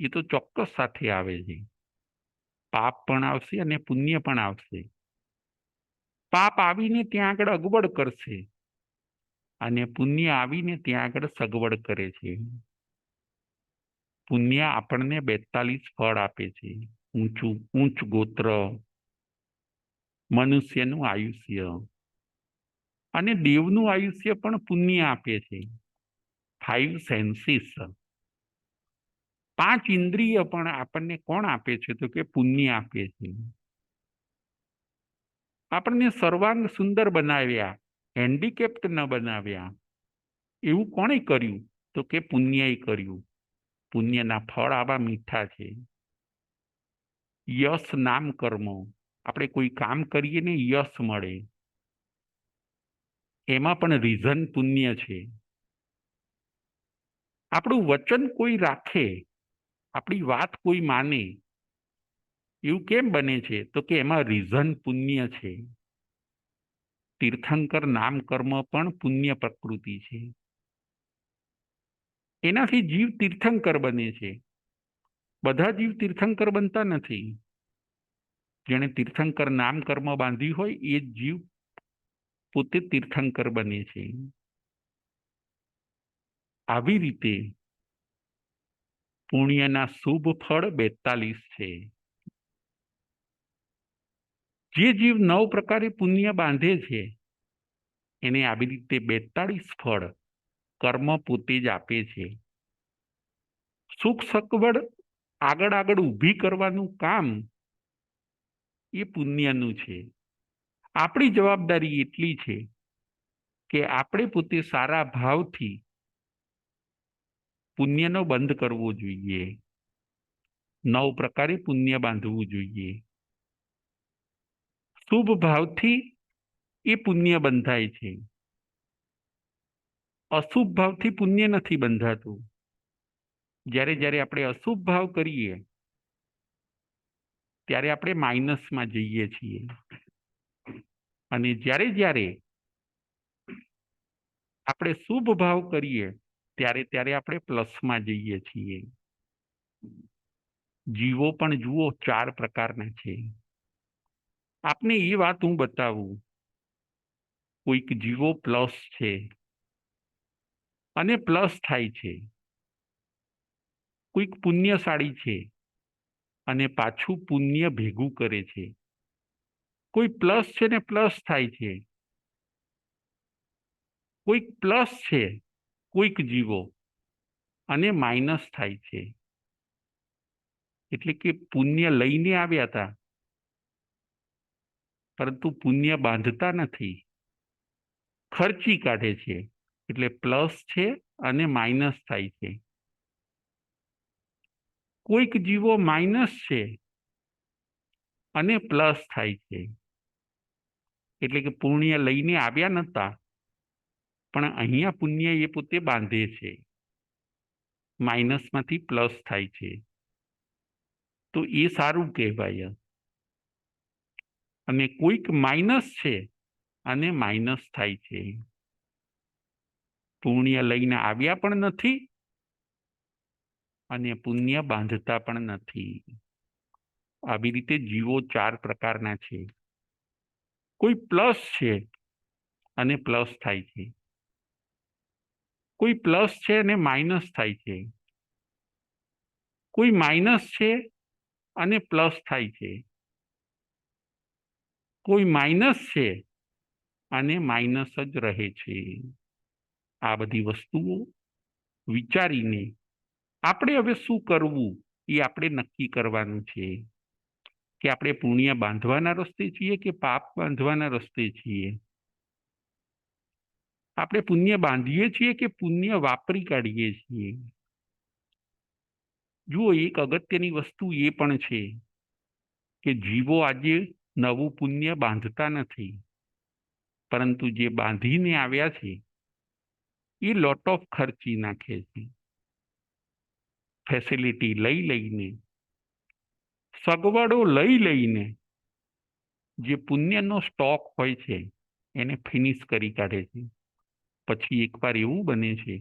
એ તો ચોક્કસ સાથે આવે છે. પાપ પણ આવશે અને પુણ્ય પણ આવશે. પાપ આવીને ત્યાં આગળ અગવડ કરશે અને પુણ્ય આવીને ત્યાં આગળ સગવડ કરે છે. પુણ્ય આપણને 42 ફળ આપે છે. ઊંચ ગોત્ર, મનુષ્યનું આયુષ્ય અને દેવનું આયુષ્ય પણ પુણ્ય આપે છે. 5 સેન્સીસ, 5 ઇન્દ્રિય પણ આપણને કોણ આપે છે? તો કે પુણ્ય આપે છે. આપણને સર્વાંગ સુંદર બનાવ્યા, હેન્ડીકેપ્ટ ન બનાવ્યા. એવું કોણે કર્યું? તો કે પુણ્યએ કર્યું. પુણ્યના ફળ આવા મીઠા છે. યશ નામ કર્મો, આપણે કોઈ કામ કરીએ ને યશ મળે, એમાં પણ રીઝન પુણ્ય છે. આપણું વચન કોઈ રાખે, આપણી વાત કોઈ માને, એવું કેમ બને છે? તો કે એમાં રીઝન પુણ્ય છે. તીર્થંકર નામ કર્મ પણ પુણ્ય પ્રકૃતિ છે. એનાથી જીવ તીર્થંકર બને છે. બધા જીવ તીર્થંકર બનતા નથી. જેણે તીર્થંકર નામ કર્મ બાંધ્યું હોય એ જીવ પોતે તીર્થંકર બને છે. આવી રીતે પુણ્યના શુભ ફળ 42 છે. જે જીવ 9 પ્રકારે પુણ્ય બાંધે છે એને આવી રીતે 42 ફળ કર્મ પોતે જ આપે છે. સુખ સગવડ આગળ આગળ ઊભી કરવાનું કામ એ પુણ્યનું છે. આપણી જવાબદારી એટલી છે કે આપણે પોતે સારા ભાવથી પુણ્યનો બંધ કરવો જોઈએ. 9 પ્રકારે પુણ્ય બાંધવું જોઈએ. શુભ ભાવથી એ પુણ્ય બંધાય છે. અશુભ ભાવથી પુણ્ય નથી બંધાતું. જ્યારે જ્યારે આપણે અશુભ ભાવ કરીએ ત્યારે આપણે માઇનસમાં જઈએ છીએ, અને જ્યારે જ્યારે આપણે શુભ ભાવ કરીએ ત્યારે ત્યારે આપણે પ્લસમાં જઈએ છીએ. જીવો પણ જુઓ 4 પ્રકારના છે. આપને એ વાત હું બતાવું, કોઈક જીવો પ્લસ છે અને પ્લસ થાય છે, કોઈક પુણ્યશાળી છે અને પાછું પુણ્ય ભેગું કરે છે. કોઈ પ્લસ છે ને પ્લસ થાય છે, કોઈક પ્લસ છે કોઈક જીવો અને માઇનસ થાય છે. એટલે કે પુણ્ય લઈને આવ્યા હતા, પરંતુ પુણ્ય બાંધતા નથી, ખર્ચી કાઢે છે. એટલે પ્લસ છે અને માઇનસ થાય છે. કોઈક જીવો માઇનસ છે અને પ્લસ થાય છે. એટલે કે પુણ્ય લઈને આવ્યા નતા, પણ અહીંયા પુણ્ય એ પોતે બાંધે છે, માઇનસમાંથી પ્લસ થાય છે. તો એ સારું કહેવાય. અને કોઈક માઇનસ છે અને માઇનસ થાય છે. પુણ્ય લઈને આવ્યા પણ નથી અને પુણ્ય બાંધતા પણ નથી. આવી રીતે જીવો 4 પ્રકારના છે. કોઈ પ્લસ છે અને પ્લસ થાય છે, કોઈ પ્લસ છે અને માઇનસ થાય છે, કોઈ માઇનસ છે અને પ્લસ થાય છે, કોઈ માઇનસ છે અને માઇનસ જ રહે છે. આ બધી વસ્તુઓ વિચારીને આપણે હવે શું કરવું એ આપણે નક્કી કરવાનું છે કે આપણે પુણ્ય બાંધવાના રસ્તે છીએ કે પાપ બાંધવાના રસ્તે છીએ. આપણે પુણ્ય બાંધીએ છીએ કે પુણ્ય વાપરી કાઢીએ છીએ. જુઓ, એક અગત્યની વસ્તુ એ પણ છે કે જીવો આજે નવું પુણ્ય બાંધતા નથી, પરંતુ જે બાંધીને આવ્યા છે એ લોટ ઓફ ખર્ચી નાખે છે. ફેસિલિટી લઈ લઈને, સગવડો લઈ લઈને જે પુણ્યનો સ્ટોક હોય છે એને ફિનિશ કરી કાઢે છે. પછી એકવાર એવું બને છે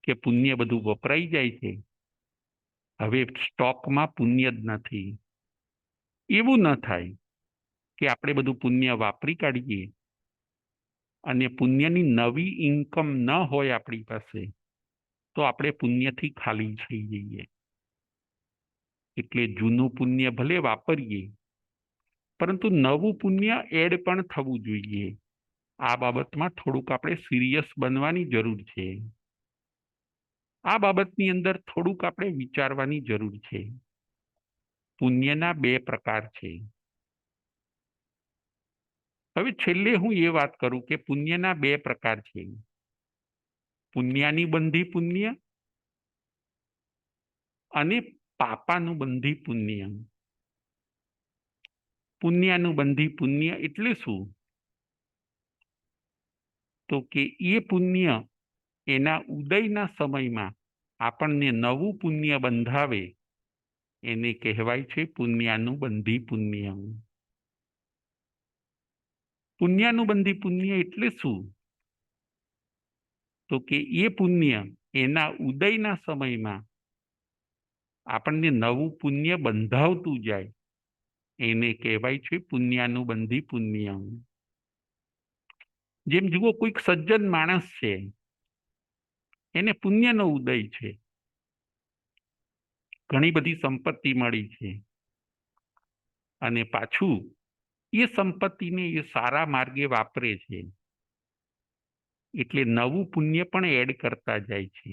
કે પુણ્ય બધું વપરાઈ જાય છે, હવે સ્ટોકમાં પુણ્ય જ નથી. એવું ન થાય કે આપણે બધું પુણ્ય વાપરી કાઢીએ અને પુણ્યની નવી ઇન્કમ ન હોય આપણી પાસે, તો આપણે પુણ્યથી ખાલી થઈ જઈએ. એટલે જૂનું પુણ્ય ભલે વાપરીએ, પરંતુ નવું પુણ્ય એડ પણ થવું જોઈએ. આ બાબતમાં થોડુંક આપણે સિરિયસ બનવાની જરૂર છે. આ બાબતની અંદર થોડુંક આપણે વિચારવાની જરૂર છે. પુણ્યના બે પ્રકાર છે. હવે છેલ્લે હું એ વાત કરું કે પુણ્યના બે પ્રકાર છે: પુણ્યાનુબંધી પુણ્ય અને પાપાનુબંધી પુણ્ય. પુણ્યાનુબંધી પુણ્ય એટલે શું? તો કે એ પુણ્ય એના ઉદયના સમયમાં આપણને નવું પુણ્ય બંધાવે, એને કહેવાય છે પુણ્યાનુબંધી પુણ્ય. પુણ્યાનુબંધી પુણ્ય એટલે શું? તો કે એ પુણ્ય એના ઉદયના સમયમાં આપણને નવું પુણ્ય બંધાવતું જાય, એને કહેવાય છે પુણ્યાનુબંધી પુણ્ય. જેમ જુઓ, કોઈક સજ્જન માણસ છે, એને પુણ્યનો ઉદય છે, ઘણી બધી સંપત્તિ મળી છે, અને પાછું એ સંપત્તિને એ સારા માર્ગે વાપરે છે, એટલે નવું પુણ્ય પણ એડ કરતા જાય છે.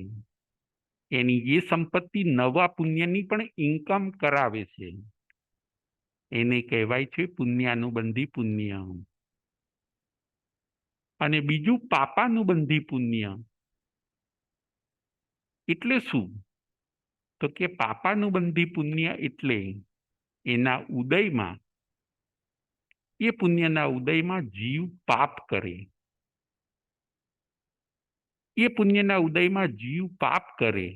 એની એ સંપત્તિ નવા પુણ્યની પણ ઇન્કમ કરાવે છે, એને કહેવાય છે પુણ્યાનુબંધી પુણ્ય. અને બીજું પાપાનુબંધી પુણ્ય એટલે શું? તો કે પાપાનુબંધી પુણ્ય એટલે એના ઉદયમાં, એ પુણ્યના ઉદયમાં જીવ પાપ કરે. એ પુણ્યના ઉદયમાં જીવ પાપ કરે,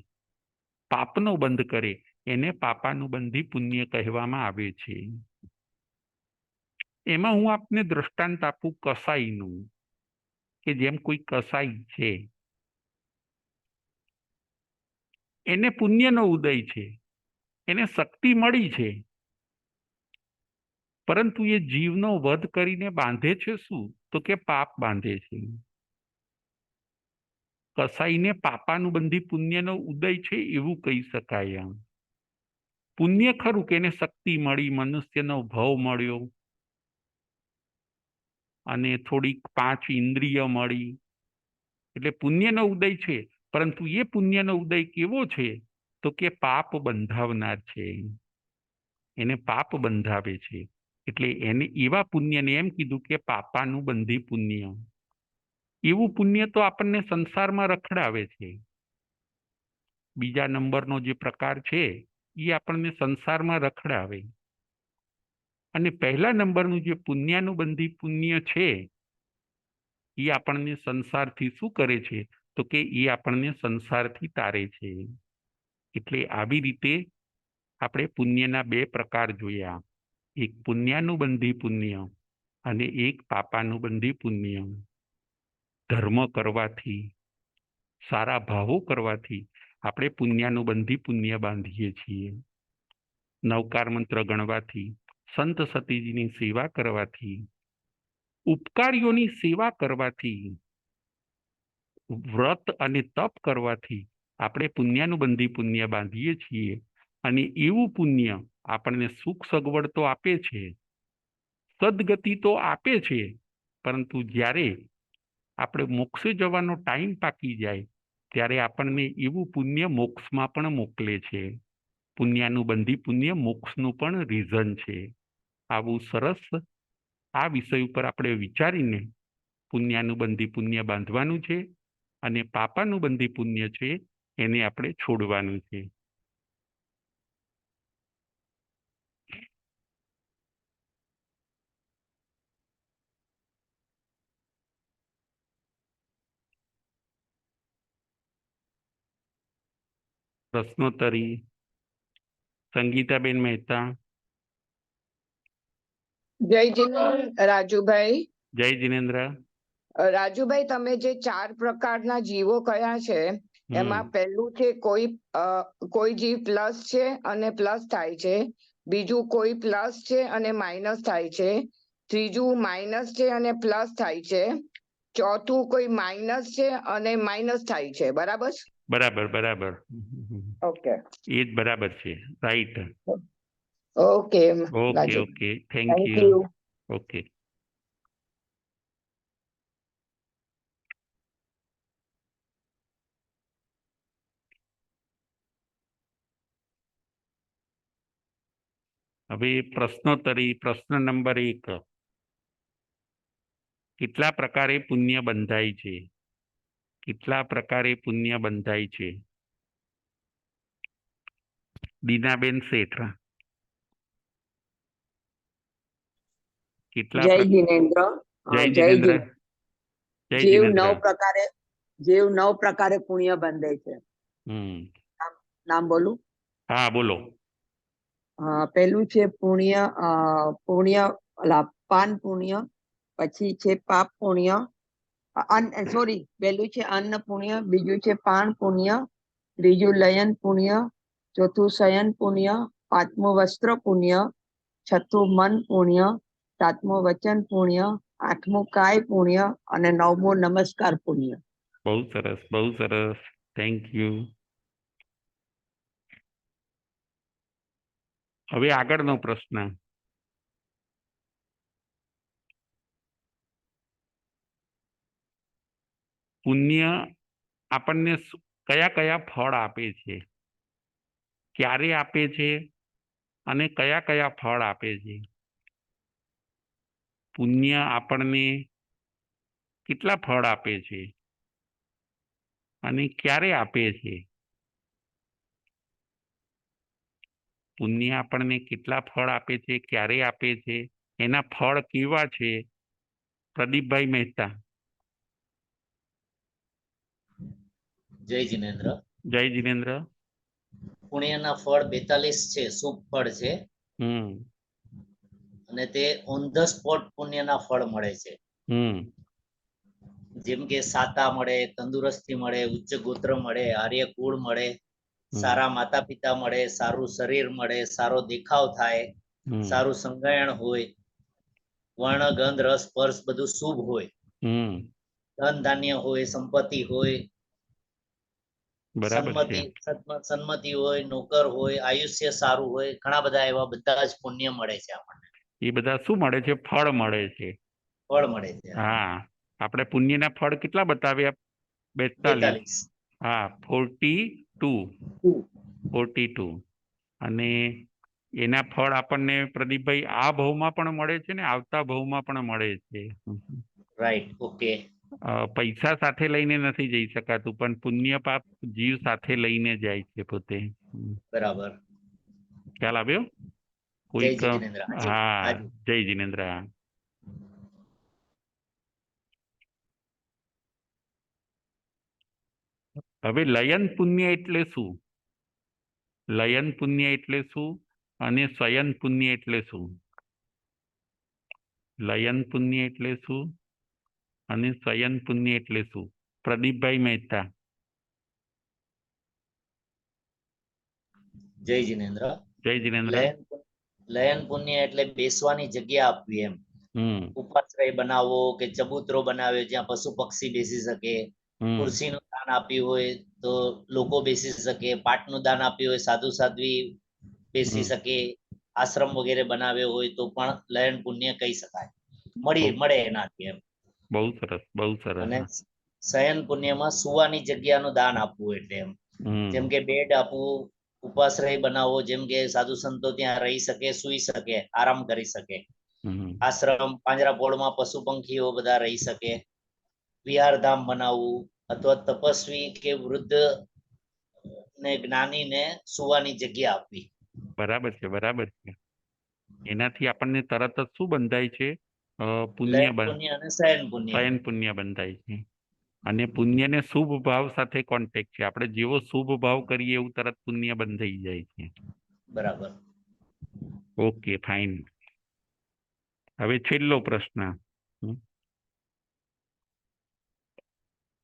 પાપનો બંધ કરે, એને પાપાનુબંધી પુણ્ય કહેવામાં આવે છે. એમાં હું આપને દ્રષ્ટાંત આપું કસાઈનું, કે જેમ કોઈ કસાઈ છે, એને પુણ્યનો ઉદય છે, એને શક્તિ મળી છે, પરંતુ એ જીવનો વધ કરીને બાંધે છે શું? તો કે પાપ બાંધે છે. કસાઈને પાપાનુબંધી પુણ્યનો ઉદય છે એવું કહી શકાય. પુણ્ય ખરું કે એને શક્તિ મળી, મનુષ્યનો ભવ મળ્યો, અને થોડીક 5 ઇન્દ્રિય મળી, એટલે પુણ્યનો ઉદય છે. પરંતુ એ પુણ્યનો ઉદય કેવો છે? તો કે પાપ બંધાવનાર છે, એને પાપ બંધાવે છે. એટલે એને એવા પુણ્યને એમ કીધું કે પાપાનુબંધી પુણ્ય. એવું પુણ્ય તો આપણને સંસારમાં રખડાવે છે. બીજા નંબરનો જે પ્રકાર છે એ આપણને સંસારમાં રખડાવે, અને પહેલા નંબરનું જે પુણ્યાનુબંધી પુણ્ય છે એ આપણને સંસારથી શું કરે છે? તો કે એ આપણને સંસારથી તારે છે. એટલે આવી રીતે આપણે પુણ્યના બે પ્રકાર જોયા: એક પુણ્યાનુબંધી પુણ્ય અને એક પાપાનુબંધી પુણ્ય. ધર્મ કરવાથી, સારા ભાવો કરવાથી આપણે પુણ્યાનુબંધી પુણ્ય બાંધીએ છીએ. નવકાર મંત્ર ગણવાથી, સંત સતીજીની સેવા કરવાથી, ઉપકારીઓની સેવા કરવાથી, વ્રત અને તપ કરવાથી આપણે પુણ્યાનુબંધી પુણ્ય બાંધીએ છીએ, અને એવું પુણ્ય આપણને સુખ સગવડ તો આપે છે, સદગતિ તો આપે છે, પરંતુ જ્યારે આપણે મોક્ષે જવાનો ટાઈમ પાકી જાય ત્યારે આપણને એવું પુણ્ય મોક્ષમાં પણ મોકલે છે. પુણ્યાનુબંધી પુણ્ય મોક્ષનું પણ રીઝન છે. આવું સરસ આ વિષય ઉપર આપણે વિચારીને પુણ્યાનુબંધી પુણ્ય બાંધવાનું છે, અને પાપાનુબંધી પુણ્ય છે એને આપણે છોડવાનું છે. પ્રશ્નોત્તરી સંગીતાબેન મહેતા. જય જીનેન્દ્ર રાજુભાઈ. જય જીનેન્દ્ર. રાજુભાઈ, તમે જે 4 પ્રકારના જીવો કયા છે એમાં પહેલું છે કોઈ જીવ પ્લસ છે અને પ્લસ થાય છે, બીજું કોઈ પ્લસ છે અને માઇનસ થાય છે, ત્રીજું માઇનસ છે અને પ્લસ થાય છે, ચોથું કોઈ માઇનસ છે અને માઇનસ થાય છે. બરાબર? બરાબર બરાબર. ઓકે, એ જ બરાબર છે. Right. Okay okay Raju, okay. Thank thank you. You. Okay. હવે પ્રશ્નોત્તરી. પ્રશ્ન નંબર 1. કેટલા પ્રકારે પુણ્ય બંધાય છે? કેટલા પ્રકારે પુણ્ય બંધાય છે? દીનાબેન શેઠ. કેટલા જય જીનેન્દ્ર. જય જય જીનેન્દ્ર. જીનેન્દ્ર. જય જીવ જીનેન્દ્ર. 9 પ્રકારે પુણ્ય બંધે છે. નામ બોલું? હા બોલો. પહેલું છે પુણ્ય પાન પુણ્ય, પછી છે પાપ પુણ્ય, પહેલું છે અન્ન પુણ્ય, બીજું છે પાન પુણ્ય, ત્રીજું લયન પુણ્ય, ચોથું શયન પુણ્ય, પાંચમું વસ્ત્ર પુણ્ય, છઠ્ઠું મન પુણ્ય, સાતમું વચન પુણ્ય, આઠમું કાય પુણ્ય અને 9મું નમસ્કાર પુણ્ય. બહુ સરસ, બહુ સરસ. Thank you. હવે આગળનો પ્રશ્ન. પુણ્ય આપણને કયા કયા ફળ આપે છે, ક્યારે આપે છે, અને કયા કયા ફળ આપે છે? પુણ્ય આપણને કેટલા ફળ આપે છે અને ક્યારે આપે છે? પુણ્ય આપણને કેટલા ફળ આપે છે, ક્યારે આપે છે, એના ફળ કેવા છે? પ્રદીપભાઈ મહેતા. જય જીનેન્દ્ર. જય જીનેન્દ્ર. પુણ્યના ફળ 42 છે, શુભ ફળ છે. અને તે ઓન ધ સ્પોટ પુણ્યના ફળ મળે છે. જેમ કે સાતા મળે, તંદુરસ્તી મળે, ઉચ્ચ ગોત્ર મળે, આર્ય કુળ મળે, સારા માતા પિતા મળે, સારું શરીર મળે, સારો દેખાવ થાય, સારું સંગાયણ હોય, વર્ણ ગંધ રસ સ્પર્શ બધું શુભ હોય, ધન ધાન્ય હોય, સંપત્તિ હોય, સન્મતિ હોય, નોકર હોય, આયુષ્ય સારું હોય, ઘણા બધા એવા બધા જ પુણ્ય મળે છે આપણને. એ બધા શું મળે છે? ફળ મળે છે. ફળ મળે છે. હા, આપણે પુણ્યના ફળ કેટલા બતાવ્યા? 42. હા, 42. અને એના ફળ આપણને પ્રદીપભાઈ આ ભાવમાં પણ મળે છે ને આવતા ભાવમાં પણ મળે છે. રાઈટ. ઓકે. પૈસા સાથે લઈને નથી જઈ શકાતું, પણ પુણ્ય પાપ જીવ સાથે લઈને જાય છે પોતે. બરાબર. ખ્યાલ આવ્યો? કોઈક? હા, જય જીનેન્દ્ર. હવે લયન પુણ્ય એટલે શું? લયન પુણ્ય એટલે શું અને શયન પુણ્ય એટલે શું? લયન પુણ્ય એટલે શું અને શયન પુણ્ય એટલે શું? પ્રદીપભાઈ મહેતા. જય જીનેન્દ્ર. જય જીનેન્દ્ર. લયન પુણ્ય એટલે બેસવાની જગ્યા આપવી એમ. હમ ઉપાશ્રય બનાવવો કે ચબૂતરો બનાવ્યો જ્યાં પશુ પક્ષી બેસી શકે, હમ ખુરશીનું દાન આપ્યું હોય તો લોકો બેસી શકે, પાટનું દાન આપ્યું હોય સાધુ સાધ્વી બેસી હમ. શકે, આશ્રમ વગેરે બનાવ્યો હોય તો પણ લયન પુણ્ય કહી શકાય, બહુ મળે એનાથી એમ. બહુ સરસ, બહુ સરસ. અને શયન પુણ્યમાં સુવાની જગ્યાનું દાન આપવું એટલે એમ, જેમ હમ કે બેડ આપવું, ઉપાશ્રય બનાવવો, જેમ કે સાધુ સંતો ત્યાં રહી શકે, સૂઈ શકે, આરામ કરી શકે, હમ આશ્રમ પાંજરાપોળમાં પશુ પંખીઓ બધા રહી શકે, વિહારધામ બનાવવું અથવા તપસ્વી કે વૃદ્ધ ને જ્ઞાની ને સુવાની જગ્યા આપવી. બરાબર છે, બરાબર છે. એનાથી આપણને તરત જ શું બંધાય છે? પુણ્ય લયન પુણ્ય અને શયન પુણ્ય. શયન પુણ્ય બંધાય છે. અને પુણ્યને શુભ ભાવ સાથે કોન્ટેક્ટ છે. આપણે જેવો શુભ ભાવ કરીએ એવું તરત પુણ્ય બંધાઈ જાય છે. બરાબર. Okay, fine. હવે છેલ્લો પ્રશ્ન.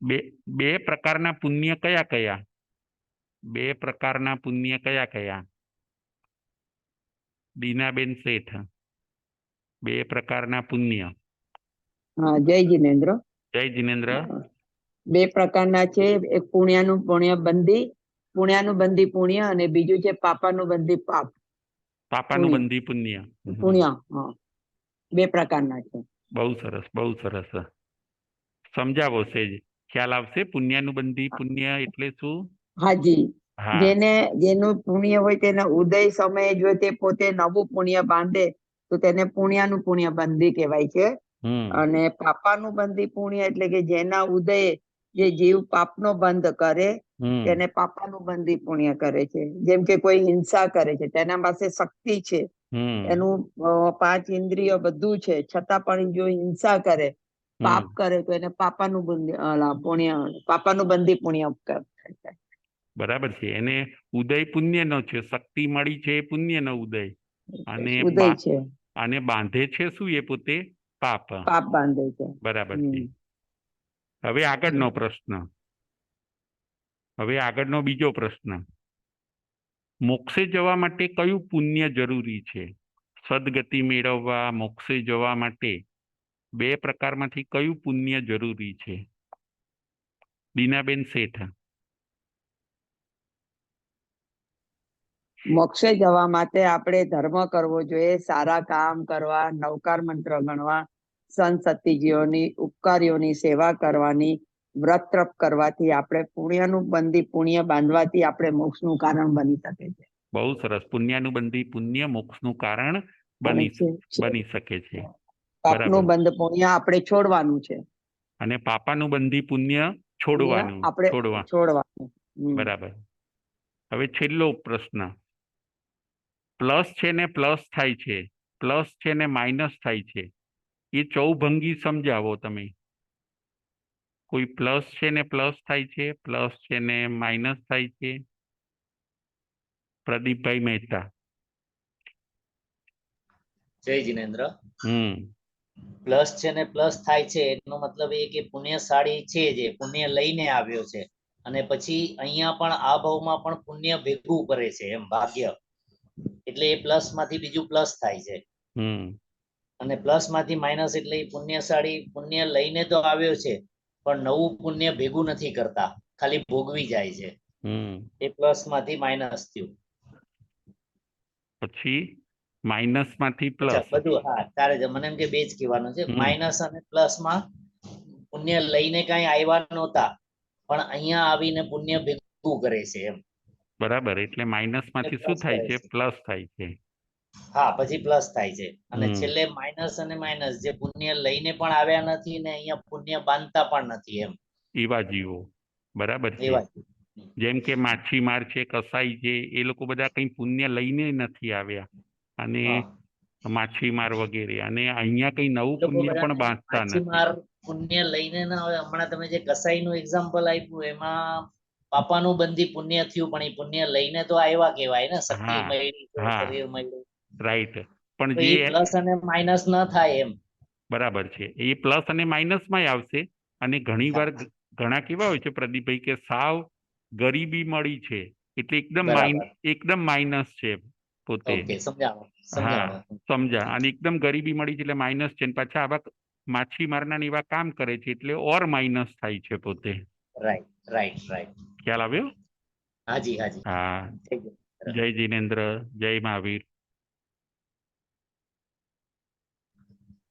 બે બે પ્રકારના પુણ્ય કયા કયા? બે પ્રકારના પુણ્ય કયા કયા? દીનાબેન શેઠ, બે પ્રકારના પુણ્ય. હા, જય જિનેન્દ્ર. જય જિનેન્દ્ર. બે પ્રકારના છે, એક પુણ્યનું બંધી પુણ્ય અને બીજું છે પાપાનું બંધી પાપ. પાપાનું બંધી પુણ્ય. પુણ્ય, હા, બે પ્રકારના છે. બહુ સરસ, બહુ સરસ. સમજાવો સેજ, ખ્યાલ આવશે. પુણ્યાનું બંધી પુણ્ય એટલે શું? હાજી, હા. જેનું પુણ્ય હોય તેના ઉદય સમયે જો તે પોતે નવું પુણ્ય બાંધે તો તેને પુણ્યનું પુણ્ય બંધી કહેવાય છે. અને પાપાનું બંધી પુણ્ય એટલે કે જેના ઉદયે જે જીવ પાપનો બંધ કરે તેને પાપાનું બંધી પુણ્ય કરે છે. જેમ કે કોઈ હિંસા કરે છે, તેના પાસે શક્તિ છે, એનું 5 ઇન્દ્રિય બધું છે, છતાં પણ જો હિંસા કરે, પાપ કરે તો એને પાપાનું બંધી પુણ્ય. બરાબર છે. એને ઉદય પુણ્ય નો છે, શક્તિ મળી છે એ પુણ્ય નો ઉદય. ઉદય છે, અને બાંધે છે શું? એ પોતે પાપ. પાપ બાંધે છે. બરાબર છે. હવે આગળનો પ્રશ્ન. હવે આગળનો બીજો પ્રશ્ન. મોક્ષે જવા માટે કયું પુણ્ય જરૂરી છે? સદગતિ મેળવવા, મોક્ષે જવા માટે બે પ્રકારમાંથી કયું પુણ્ય જરૂરી છે? દીનાબેન શેઠ. મોક્ષે જવા માટે આપણે ધર્મ કરવો જોઈએ, સારા કામ કરવા, નવકાર મંત્ર ગણવા, સંત સતીજીઓની ઉપકારીઓની સેવા કરવાની, વ્રત તપ કરવાથી આપણે પુણ્ય બાંધવાથી આપણે મોક્ષનું કારણ બની શકે છે. બહુ સરસ. પુણ્યાનું બંધી પુણ્ય મોક્ષનું કારણ બની શકે છે. બરાબર. પાપનું બંધ પુણ્ય આપણે છોડવાનું છે અને પાપાનું બંધી પુણ્ય છોડવાનું. આપણે છોડવાનું. બરાબર. હવે છેલ્લો પ્રશ્ન. પ્લસ છે ને પ્લસ થાય છે, પ્લસ છે ને માઇનસ થાય છે, એ ચૌભંગી સમજાવો તમે. કોઈ પ્લસ છે ને પ્લસ થાય છે, પ્લસ છે ને માઇનસ થાય છે. પ્રદીપભાઈ મહેતા. જય જિનેન્દ્ર. હમ પ્લસ છે ને પ્લસ થાય છે એનો મતલબ એ કે પુણ્યશાળી છે, જે પુણ્ય લઈને આવ્યો છે અને પછી અહીંયા પણ આ ભાવમાં પણ પુણ્ય ભેગું કરે છે એમ, ભાગ્ય. એટલે એ પ્લસ માંથી બીજું પ્લસ થાય છે. અને પ્લસ માંથી માઇનસ એટલે પુણ્યશાળી પુણ્ય લઈને તો આવ્યો છે પણ નવું પુણ્ય ભેગું નથી કરતા, ખાલી ભોગવી જાય છે. એ પ્લસ માંથી માઇનસ થયું. પછી માઇનસ માંથી અચ્છા, પ્લસ. બધું હા, તારે મને એમ કે બે જ કહેવાનું છે. માઇનસ અને પ્લસ માં પુણ્ય લઈને કઈ આવ્યા નહોતા પણ અહીંયા આવીને પુણ્ય ભેગું કરે છે એમ. બરાબર. એટલે માઇનસ માંથી શું થાય છે? પ્લસ થાય છે. હા, પછી પ્લસ થાય છે. અને છેલ્લે માઇનસ અને માઇનસ, જે પુણ્ય લઈને પણ આવ્યા નથી ને અહીંયા પુણ્ય બાંધતા પણ નથી એમ, એવા જીવો. બરાબર છે. એવા. જેમ કે માછીમાર છે, કસાઈ છે, એ લોકો બધા કઈ પુણ્ય લઈને નથી આવ્યા અને માછીમાર વગેરે, અને અહીંયા કઈ નવું પુણ્ય પણ બાંધતા નથી. માછીમાર પુણ્ય લઈને ના આવે. હમણાં તમે જે કસાઈ નું એક્ઝામ્પલ આપ્યું એમાં પાપાનું બંધી પુણ્ય થયું પણ એ પુણ્ય લઈને તો આવ્યા કેવાય ને, શક્તિ મળી, શરીર મળ્યું. રાઈટ. પણ તો જે એ પ્લસ અને માઇનસ ન થાય એમ. બરાબર છે. એ પ્લસ અને માઇનસ માં આવશે. અને ઘણી વાર ઘણા કેવા હોય છે પ્રદીપભાઈ, કે સાવ ગરીબી મળી છે એટલે એકદમ માઇનસ છે, પોતે. ઓકે સમજાણું સમજા. અને એકદમ ગરીબી મળી છે એટલે માઇનસ છે, ને પાછા આવા માછીમારના ને એવા કામ કરે છે એટલે ઓર માઇનસ થાય છે પોતે. રાઈટ ખ્યાલ આવ્યો? હાજી હા. થઈ ગયું. જય જિનેન્દ્ર, જય મહાવીર.